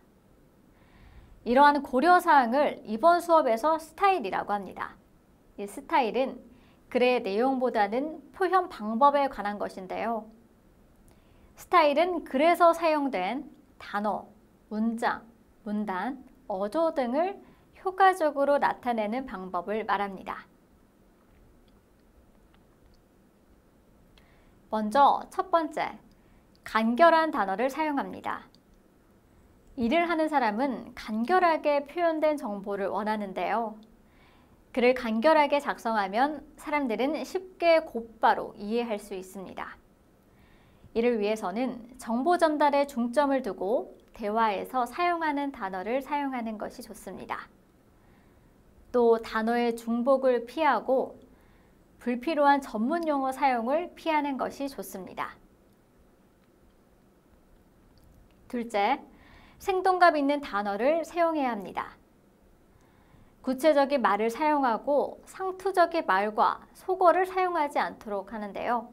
이러한 고려사항을 이번 수업에서 스타일이라고 합니다. 이 스타일은 글의 내용보다는 표현 방법에 관한 것인데요. 스타일은 글에서 사용된 단어, 문장, 문단, 어조 등을 효과적으로 나타내는 방법을 말합니다. 먼저 첫 번째, 간결한 단어를 사용합니다. 일을 하는 사람은 간결하게 표현된 정보를 원하는데요. 글을 간결하게 작성하면 사람들은 쉽게 곧바로 이해할 수 있습니다. 이를 위해서는 정보 전달에 중점을 두고 대화에서 사용하는 단어를 사용하는 것이 좋습니다. 또 단어의 중복을 피하고 불필요한 전문 용어 사용을 피하는 것이 좋습니다. 둘째, 생동감 있는 단어를 사용해야 합니다. 구체적인 말을 사용하고 상투적인 말과 속어를 사용하지 않도록 하는데요.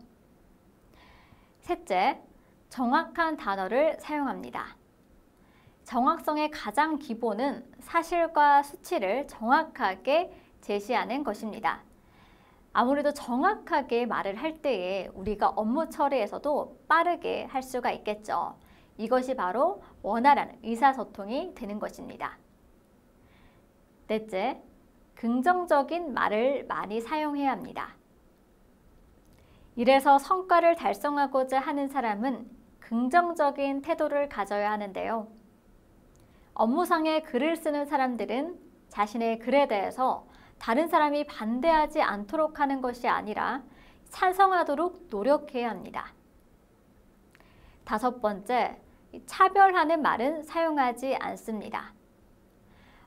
셋째, 정확한 단어를 사용합니다. 정확성의 가장 기본은 사실과 수치를 정확하게 제시하는 것입니다. 아무래도 정확하게 말을 할 때에 우리가 업무 처리에서도 빠르게 할 수가 있겠죠. 이것이 바로 원활한 의사소통이 되는 것입니다. 넷째, 긍정적인 말을 많이 사용해야 합니다. 일에서 성과를 달성하고자 하는 사람은 긍정적인 태도를 가져야 하는데요. 업무상에 글을 쓰는 사람들은 자신의 글에 대해서 다른 사람이 반대하지 않도록 하는 것이 아니라 찬성하도록 노력해야 합니다. 다섯 번째, 차별하는 말은 사용하지 않습니다.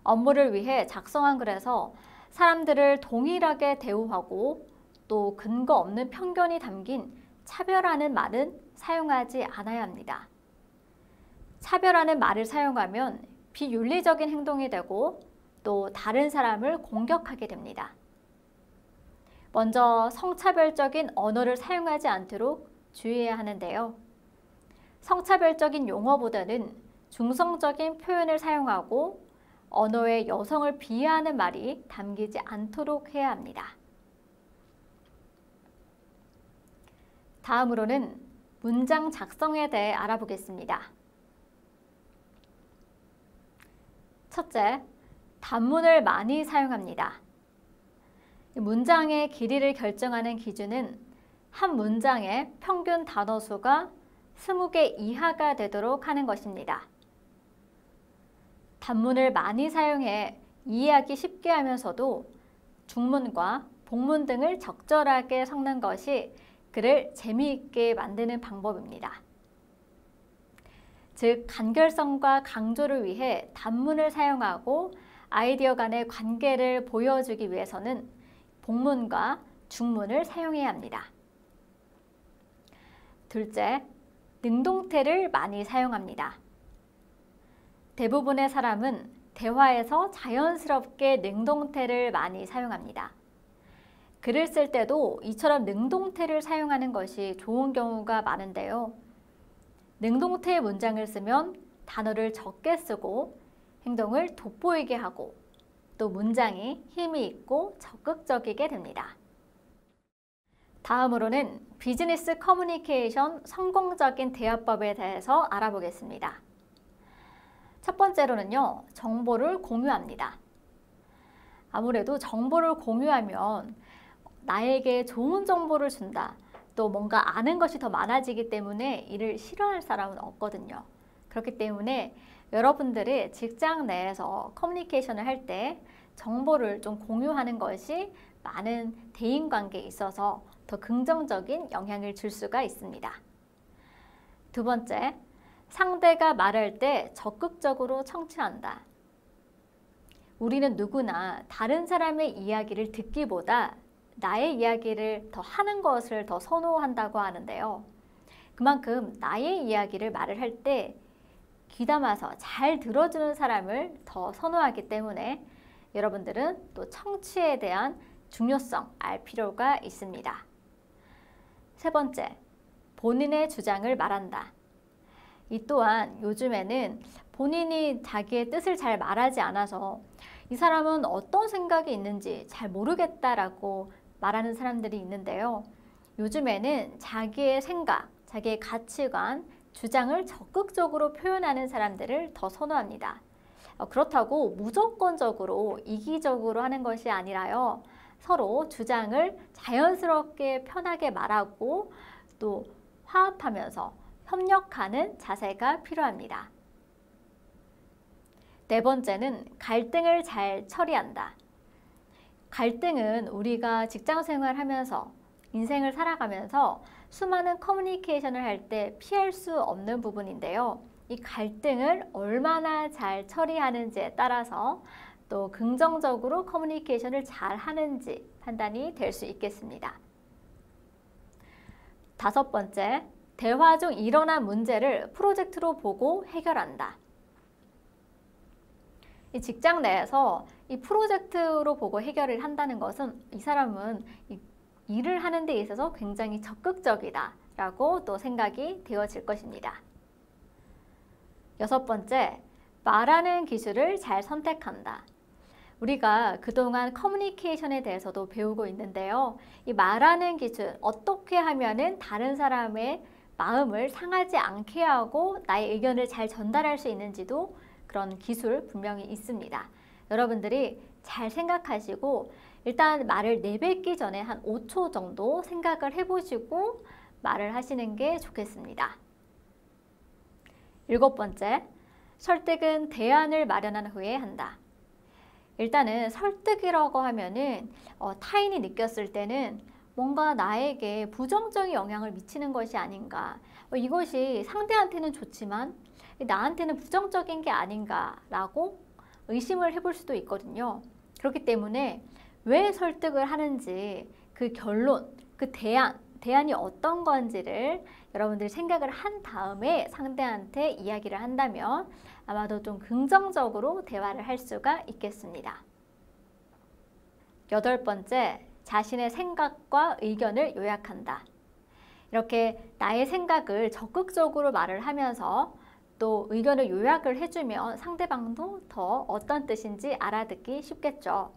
업무를 위해 작성한 글에서 사람들을 동일하게 대우하고 또 근거 없는 편견이 담긴 차별하는 말은 사용하지 않아야 합니다. 차별하는 말을 사용하면 비윤리적인 행동이 되고 또 다른 사람을 공격하게 됩니다. 먼저 성차별적인 언어를 사용하지 않도록 주의해야 하는데요. 성차별적인 용어보다는 중성적인 표현을 사용하고 언어에 여성을 비하하는 말이 담기지 않도록 해야 합니다. 다음으로는 문장 작성에 대해 알아보겠습니다. 첫째, 단문을 많이 사용합니다. 문장의 길이를 결정하는 기준은 한 문장의 평균 단어 수가 20개 이하가 되도록 하는 것입니다. 단문을 많이 사용해 이해하기 쉽게 하면서도 중문과 복문 등을 적절하게 섞는 것이 글을 재미있게 만드는 방법입니다. 즉, 간결성과 강조를 위해 단문을 사용하고 아이디어 간의 관계를 보여주기 위해서는 복문과 중문을 사용해야 합니다. 둘째, 능동태를 많이 사용합니다. 대부분의 사람은 대화에서 자연스럽게 능동태를 많이 사용합니다. 글을 쓸 때도 이처럼 능동태를 사용하는 것이 좋은 경우가 많은데요. 능동태의 문장을 쓰면 단어를 적게 쓰고 행동을 돋보이게 하고 또 문장이 힘이 있고 적극적이게 됩니다. 다음으로는 비즈니스 커뮤니케이션 성공적인 대화법에 대해서 알아보겠습니다. 첫 번째로는요, 정보를 공유합니다. 아무래도 정보를 공유하면 나에게 좋은 정보를 준다, 또 뭔가 아는 것이 더 많아지기 때문에 이를 싫어할 사람은 없거든요. 그렇기 때문에 여러분들이 직장 내에서 커뮤니케이션을 할 때 정보를 좀 공유하는 것이 많은 대인관계에 있어서 더 긍정적인 영향을 줄 수가 있습니다. 두 번째, 상대가 말할 때 적극적으로 청취한다. 우리는 누구나 다른 사람의 이야기를 듣기보다 나의 이야기를 더 하는 것을 더 선호한다고 하는데요. 그만큼 나의 이야기를 말을 할 때 귀담아서 잘 들어주는 사람을 더 선호하기 때문에 여러분들은 또 청취에 대한 중요성 알 필요가 있습니다. 세 번째, 본인의 주장을 말한다. 이 또한 요즘에는 본인이 자기의 뜻을 잘 말하지 않아서 이 사람은 어떤 생각이 있는지 잘 모르겠다라고 말하는 사람들이 있는데요. 요즘에는 자기의 생각, 자기의 가치관, 주장을 적극적으로 표현하는 사람들을 더 선호합니다. 그렇다고 무조건적으로 이기적으로 하는 것이 아니라요. 서로 주장을 자연스럽게 편하게 말하고 또 화합하면서 협력하는 자세가 필요합니다. 네 번째는 갈등을 잘 처리한다. 갈등은 우리가 직장 생활하면서 인생을 살아가면서 수많은 커뮤니케이션을 할 때 피할 수 없는 부분인데요. 이 갈등을 얼마나 잘 처리하는지에 따라서 또 긍정적으로 커뮤니케이션을 잘 하는지 판단이 될 수 있겠습니다. 다섯 번째, 대화 중 일어난 문제를 프로젝트로 보고 해결한다. 이 직장 내에서 이 프로젝트로 보고 해결을 한다는 것은 이 사람은 일을 하는 데 있어서 굉장히 적극적이다라고 또 생각이 되어질 것입니다. 여섯 번째, 말하는 기술을 잘 선택한다. 우리가 그동안 커뮤니케이션에 대해서도 배우고 있는데요. 이 말하는 기술, 어떻게 하면은 다른 사람의 마음을 상하지 않게 하고 나의 의견을 잘 전달할 수 있는지도 그런 기술 분명히 있습니다. 여러분들이 잘 생각하시고 일단 말을 내뱉기 전에 한 5초 정도 생각을 해보시고 말을 하시는 게 좋겠습니다. 일곱 번째, 설득은 대안을 마련한 후에 한다. 일단은 설득이라고 하면은 타인이 느꼈을 때는 뭔가 나에게 부정적인 영향을 미치는 것이 아닌가, 이것이 상대한테는 좋지만 나한테는 부정적인 게 아닌가라고 의심을 해볼 수도 있거든요. 그렇기 때문에 왜 설득을 하는지 그 결론, 그 대안이 어떤 건지를 여러분들이 생각을 한 다음에 상대한테 이야기를 한다면 아마도 좀 긍정적으로 대화를 할 수가 있겠습니다. 여덟 번째, 자신의 생각과 의견을 요약한다. 이렇게 나의 생각을 적극적으로 말을 하면서 또 의견을 요약을 해주면 상대방도 더 어떤 뜻인지 알아듣기 쉽겠죠.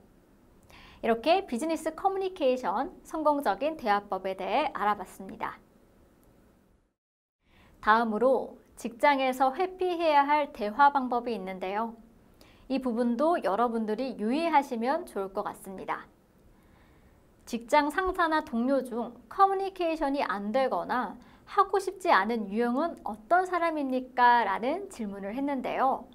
이렇게 비즈니스 커뮤니케이션 성공적인 대화법에 대해 알아봤습니다. 다음으로 직장에서 회피해야 할 대화 방법이 있는데요. 이 부분도 여러분들이 유의하시면 좋을 것 같습니다. 직장 상사나 동료 중 커뮤니케이션이 안 되거나 하고 싶지 않은 유형은 어떤 사람입니까? 라는 질문을 했는데요.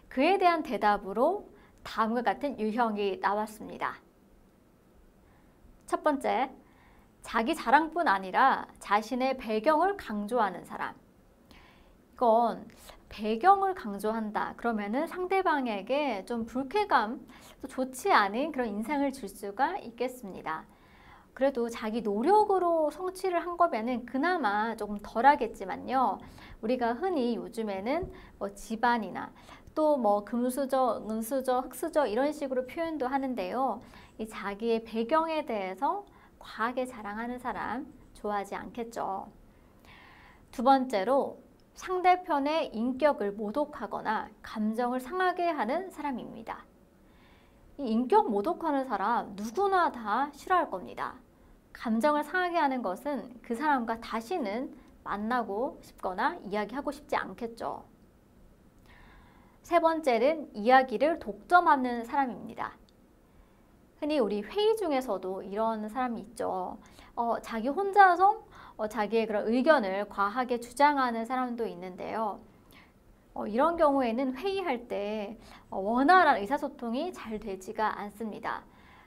그에 대한 대답으로 다음과 같은 유형이 나왔습니다. 첫 번째, 자기 자랑뿐 아니라 자신의 배경을 강조하는 사람. 이건 배경을 강조한다. 그러면은 상대방에게 좀 불쾌감, 또 좋지 않은 그런 인상을 줄 수가 있겠습니다. 그래도 자기 노력으로 성취를 한 거면은 그나마 조금 덜하겠지만요. 우리가 흔히 요즘에는 뭐 집안이나 또 뭐 금수저, 은수저, 흙수저 이런 식으로 표현도 하는데요. 이 자기의 배경에 대해서 과하게 자랑하는 사람 좋아하지 않겠죠. 두 번째로 상대편의 인격을 모독하거나 감정을 상하게 하는 사람입니다. 이 인격 모독하는 사람 누구나 다 싫어할 겁니다. 감정을 상하게 하는 것은 그 사람과 다시는 만나고 싶거나 이야기하고 싶지 않겠죠. 세 번째는 이야기를 독점하는 사람입니다. 흔히 우리 회의 중에서도 이런 사람이 있죠. 자기 혼자서 자기의 그런 의견을 과하게 주장하는 사람도 있는데요. 이런 경우에는 회의할 때 원활한 의사소통이 잘 되지가 않습니다.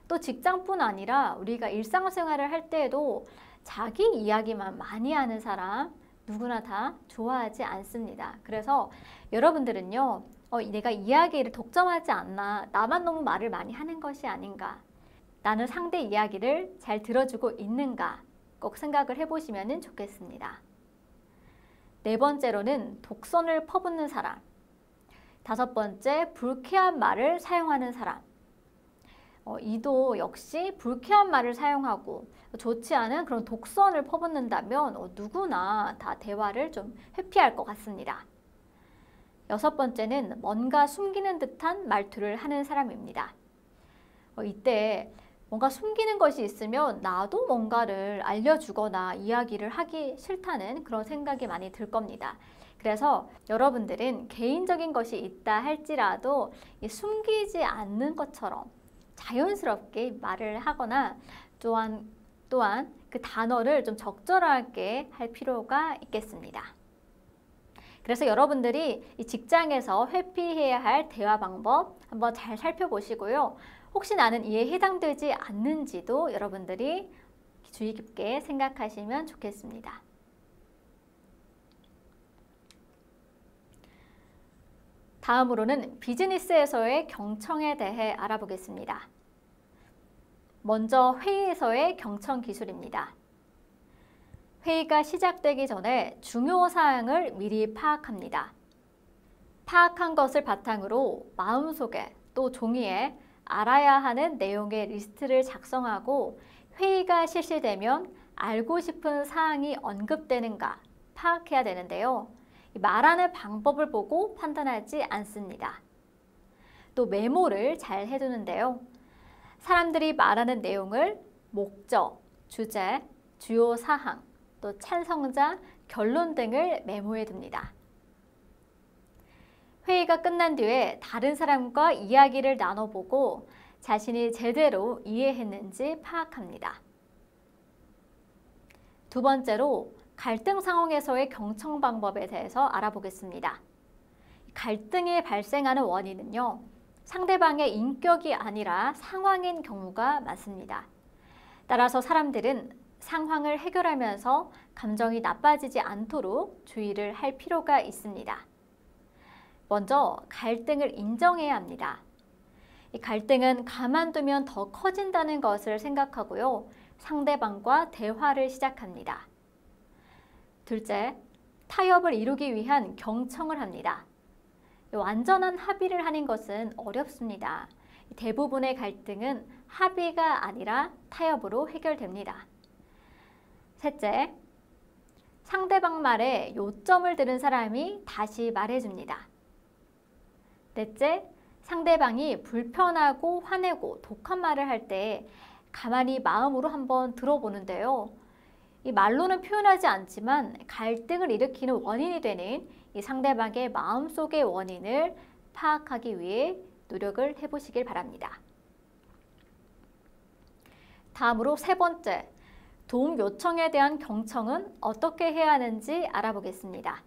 또 직장뿐 아니라 우리가 일상생활을 할 때에도 자기 이야기만 많이 하는 사람 누구나 다 좋아하지 않습니다. 그래서 여러분들은요, 내가 이야기를 독점하지 않나, 나만 너무 말을 많이 하는 것이 아닌가, 나는 상대 이야기를 잘 들어주고 있는가 꼭 생각을 해보시면 좋겠습니다. 네 번째로는 독선을 퍼붓는 사람. 다섯 번째, 불쾌한 말을 사용하는 사람. 이도 역시 불쾌한 말을 사용하고 좋지 않은 그런 독선을 퍼붓는다면 누구나 다 대화를 좀 회피할 것 같습니다. 여섯 번째는 뭔가 숨기는 듯한 말투를 하는 사람입니다. 이때 뭔가 숨기는 것이 있으면 나도 뭔가를 알려주거나 이야기를 하기 싫다는 그런 생각이 많이 들 겁니다. 그래서 여러분들은 개인적인 것이 있다 할지라도 숨기지 않는 것처럼 자연스럽게 말을 하거나 또한 그 단어를 좀 적절하게 할 필요가 있겠습니다. 그래서 여러분들이 이 직장에서 회피해야 할 대화 방법 한번 잘 살펴보시고요. 혹시 나는 이에 해당되지 않는지도 여러분들이 주의 깊게 생각하시면 좋겠습니다. 다음으로는 비즈니스에서의 경청에 대해 알아보겠습니다. 먼저 회의에서의 경청 기술입니다. 회의가 시작되기 전에 중요 사항을 미리 파악합니다. 파악한 것을 바탕으로 마음속에 또 종이에 알아야 하는 내용의 리스트를 작성하고 회의가 실시되면 알고 싶은 사항이 언급되는가 파악해야 되는데요. 말하는 방법을 보고 판단하지 않습니다. 또 메모를 잘 해두는데요. 사람들이 말하는 내용을 목적, 주제, 주요 사항, 또 찬성자, 결론 등을 메모해 둡니다. 회의가 끝난 뒤에 다른 사람과 이야기를 나눠보고 자신이 제대로 이해했는지 파악합니다. 두 번째로 갈등 상황에서의 경청 방법에 대해서 알아보겠습니다. 갈등이 발생하는 원인은요, 상대방의 인격이 아니라 상황인 경우가 많습니다. 따라서 사람들은 상황을 해결하면서 감정이 나빠지지 않도록 주의를 할 필요가 있습니다. 먼저 갈등을 인정해야 합니다. 이 갈등은 가만두면 더 커진다는 것을 생각하고요. 상대방과 대화를 시작합니다. 둘째, 타협을 이루기 위한 경청을 합니다. 완전한 합의를 하는 것은 어렵습니다. 대부분의 갈등은 합의가 아니라 타협으로 해결됩니다. 셋째, 상대방 말에 요점을 들은 사람이 다시 말해줍니다. 넷째, 상대방이 불편하고 화내고 독한 말을 할 때 가만히 마음으로 한번 들어보는데요. 이 말로는 표현하지 않지만 갈등을 일으키는 원인이 되는 이 상대방의 마음속의 원인을 파악하기 위해 노력을 해보시길 바랍니다. 다음으로 세 번째, 도움 요청에 대한 경청은 어떻게 해야 하는지 알아보겠습니다.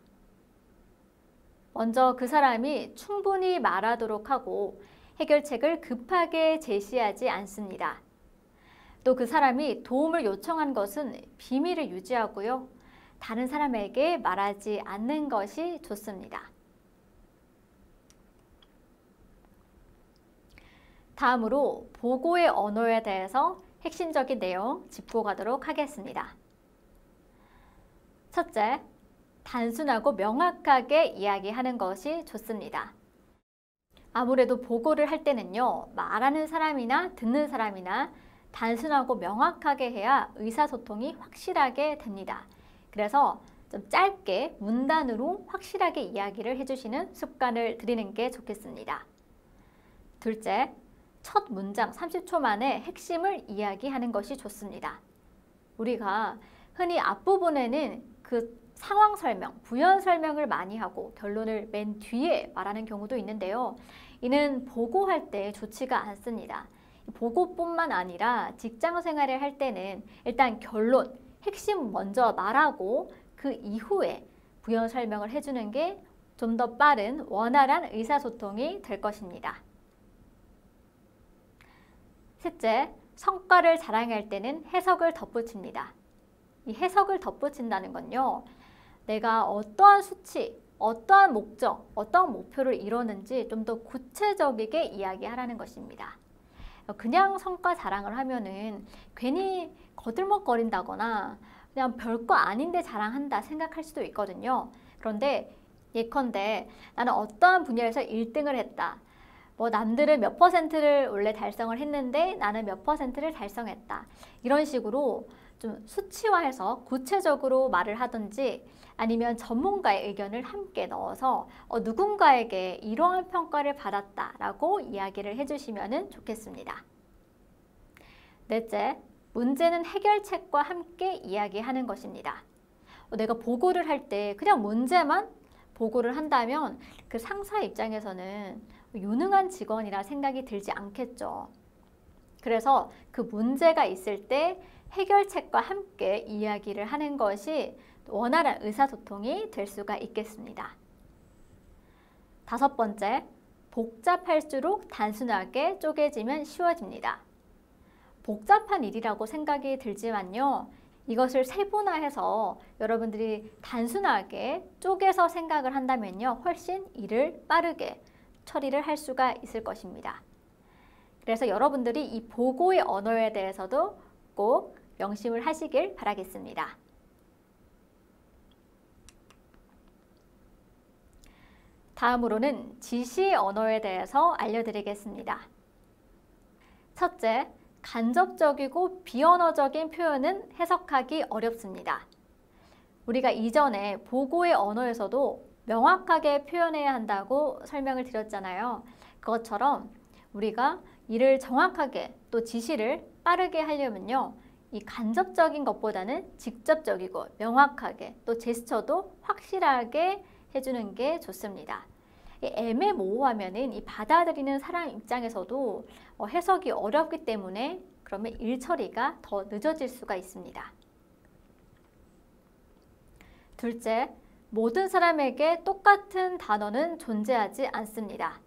먼저 그 사람이 충분히 말하도록 하고 해결책을 급하게 제시하지 않습니다. 또 그 사람이 도움을 요청한 것은 비밀을 유지하고요. 다른 사람에게 말하지 않는 것이 좋습니다. 다음으로 보고의 언어에 대해서 핵심적인 내용 짚고 가도록 하겠습니다. 첫째, 단순하고 명확하게 이야기하는 것이 좋습니다. 아무래도 보고를 할 때는요, 말하는 사람이나 듣는 사람이나 단순하고 명확하게 해야 의사소통이 확실하게 됩니다. 그래서 좀 짧게 문단으로 확실하게 이야기를 해주시는 습관을 들이는 게 좋겠습니다. 둘째, 첫 문장 30초 만에 핵심을 이야기하는 것이 좋습니다. 우리가 흔히 앞부분에는 그 상황 설명, 부연 설명을 많이 하고 결론을 맨 뒤에 말하는 경우도 있는데요. 이는 보고할 때 좋지가 않습니다. 보고뿐만 아니라 직장 생활을 할 때는 일단 결론, 핵심 먼저 말하고 그 이후에 부연 설명을 해주는 게 좀 더 빠른 원활한 의사소통이 될 것입니다. 셋째, 성과를 자랑할 때는 해석을 덧붙입니다. 이 해석을 덧붙인다는 건요, 내가 어떠한 수치, 어떠한 목적, 어떠한 목표를 이루는지 좀 더 구체적이게 이야기하라는 것입니다. 그냥 성과 자랑을 하면은 괜히 거들먹거린다거나 그냥 별거 아닌데 자랑한다 생각할 수도 있거든요. 그런데 예컨대 나는 어떠한 분야에서 1등을 했다. 뭐 남들은 몇 퍼센트를 원래 달성을 했는데 나는 몇 퍼센트를 달성했다. 이런 식으로 좀 수치화해서 구체적으로 말을 하든지 아니면 전문가의 의견을 함께 넣어서 누군가에게 이러한 평가를 받았다라고 이야기를 해주시면 좋겠습니다. 넷째, 문제는 해결책과 함께 이야기하는 것입니다. 내가 보고를 할 때 그냥 문제만 보고를 한다면 그 상사 입장에서는 유능한 직원이라 생각이 들지 않겠죠. 그래서 그 문제가 있을 때 해결책과 함께 이야기를 하는 것이 원활한 의사소통이 될 수가 있겠습니다. 다섯 번째, 복잡할수록 단순하게 쪼개지면 쉬워집니다. 복잡한 일이라고 생각이 들지만요, 이것을 세분화해서 여러분들이 단순하게 쪼개서 생각을 한다면요, 훨씬 일을 빠르게 처리를 할 수가 있을 것입니다. 그래서 여러분들이 이 보고의 언어에 대해서도 꼭 명심을 하시길 바라겠습니다. 다음으로는 지시의 언어에 대해서 알려드리겠습니다. 첫째, 간접적이고 비언어적인 표현은 해석하기 어렵습니다. 우리가 이전에 보고의 언어에서도 명확하게 표현해야 한다고 설명을 드렸잖아요. 그것처럼 우리가 일을 정확하게 또 지시를 빠르게 하려면요, 이 간접적인 것보다는 직접적이고 명확하게 또 제스처도 확실하게 해주는 게 좋습니다. 애매모호하면은 이 받아들이는 사람 입장에서도 해석이 어렵기 때문에 그러면 일 처리가 더 늦어질 수가 있습니다. 둘째, 모든 사람에게 똑같은 단어는 존재하지 않습니다.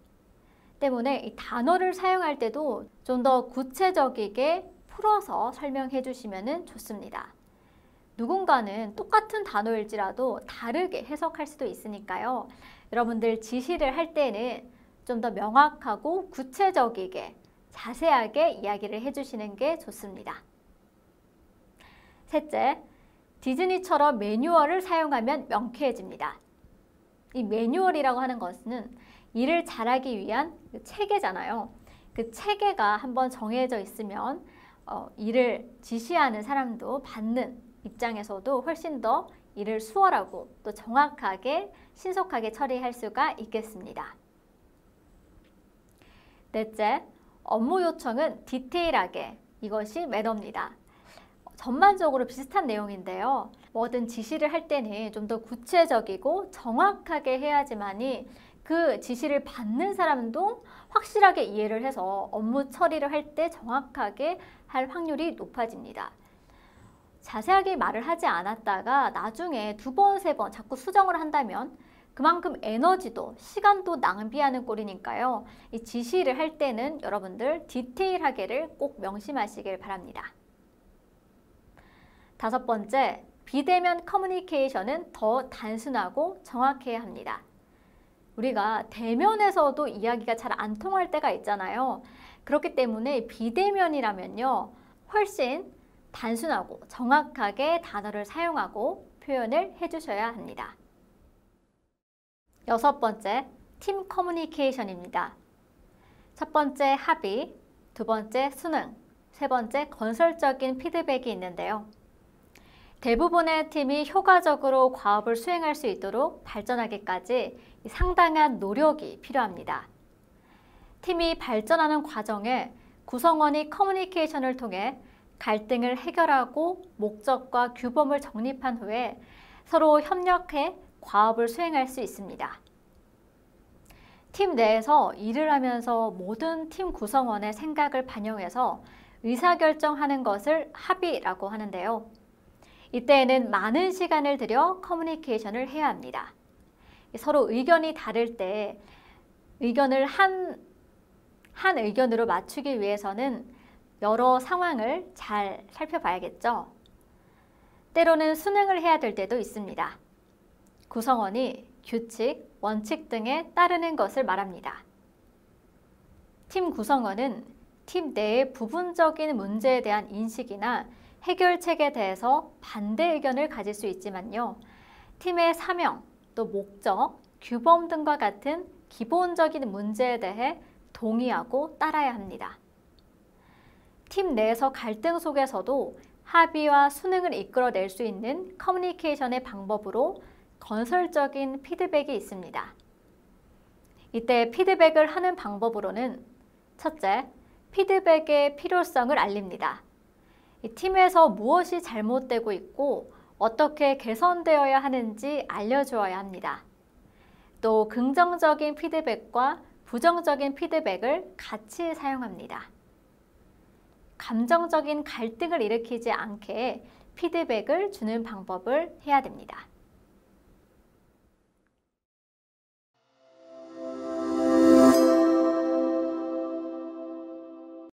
때문에 이 단어를 사용할 때도 좀 더 구체적이게 풀어서 설명해 주시면 좋습니다. 누군가는 똑같은 단어일지라도 다르게 해석할 수도 있으니까요. 여러분들 지시를 할 때는 좀 더 명확하고 구체적이게 자세하게 이야기를 해주시는 게 좋습니다. 셋째, 디즈니처럼 매뉴얼을 사용하면 명쾌해집니다. 이 매뉴얼이라고 하는 것은 일을 잘하기 위한 체계잖아요. 그 체계가 한번 정해져 있으면 일을 지시하는 사람도 받는 입장에서도 훨씬 더 일을 수월하고 또 정확하게 신속하게 처리할 수가 있겠습니다. 넷째, 업무 요청은 디테일하게, 이것이 매너입니다. 전반적으로 비슷한 내용인데요. 뭐든 지시를 할 때는 좀 더 구체적이고 정확하게 해야지만이 그 지시를 받는 사람도 확실하게 이해를 해서 업무 처리를 할 때 정확하게 할 확률이 높아집니다. 자세하게 말을 하지 않았다가 나중에 2번, 3번 자꾸 수정을 한다면 그만큼 에너지도 시간도 낭비하는 꼴이니까요. 이 지시를 할 때는 여러분들 디테일하게를 꼭 명심하시길 바랍니다. 5번째, 비대면 커뮤니케이션은 더 단순하고 정확해야 합니다. 우리가 대면에서도 이야기가 잘 안 통할 때가 있잖아요. 그렇기 때문에 비대면이라면요, 훨씬 단순하고 정확하게 단어를 사용하고 표현을 해주셔야 합니다. 6번째, 팀 커뮤니케이션입니다. 첫 번째 합의, 2번째 수능, 3번째 건설적인 피드백이 있는데요. 대부분의 팀이 효과적으로 과업을 수행할 수 있도록 발전하기까지 상당한 노력이 필요합니다. 팀이 발전하는 과정에 구성원이 커뮤니케이션을 통해 갈등을 해결하고 목적과 규범을 정립한 후에 서로 협력해 과업을 수행할 수 있습니다. 팀 내에서 일을 하면서 모든 팀 구성원의 생각을 반영해서 의사결정하는 것을 합의라고 하는데요. 이때에는 많은 시간을 들여 커뮤니케이션을 해야 합니다. 서로 의견이 다를 때 의견을 한 의견으로 맞추기 위해서는 여러 상황을 잘 살펴봐야겠죠. 때로는 수능을 해야 될 때도 있습니다. 구성원이 규칙, 원칙 등에 따르는 것을 말합니다. 팀 구성원은 팀 내의 부분적인 문제에 대한 인식이나 해결책에 대해서 반대 의견을 가질 수 있지만요. 팀의 사명, 또 목적, 규범 등과 같은 기본적인 문제에 대해 동의하고 따라야 합니다. 팀 내에서 갈등 속에서도 합의와 수능을 이끌어낼 수 있는 커뮤니케이션의 방법으로 건설적인 피드백이 있습니다. 이때 피드백을 하는 방법으로는 첫째, 피드백의 필요성을 알립니다. 이 팀에서 무엇이 잘못되고 있고 어떻게 개선되어야 하는지 알려주어야 합니다. 또 긍정적인 피드백과 부정적인 피드백을 같이 사용합니다. 감정적인 갈등을 일으키지 않게 피드백을 주는 방법을 해야 됩니다.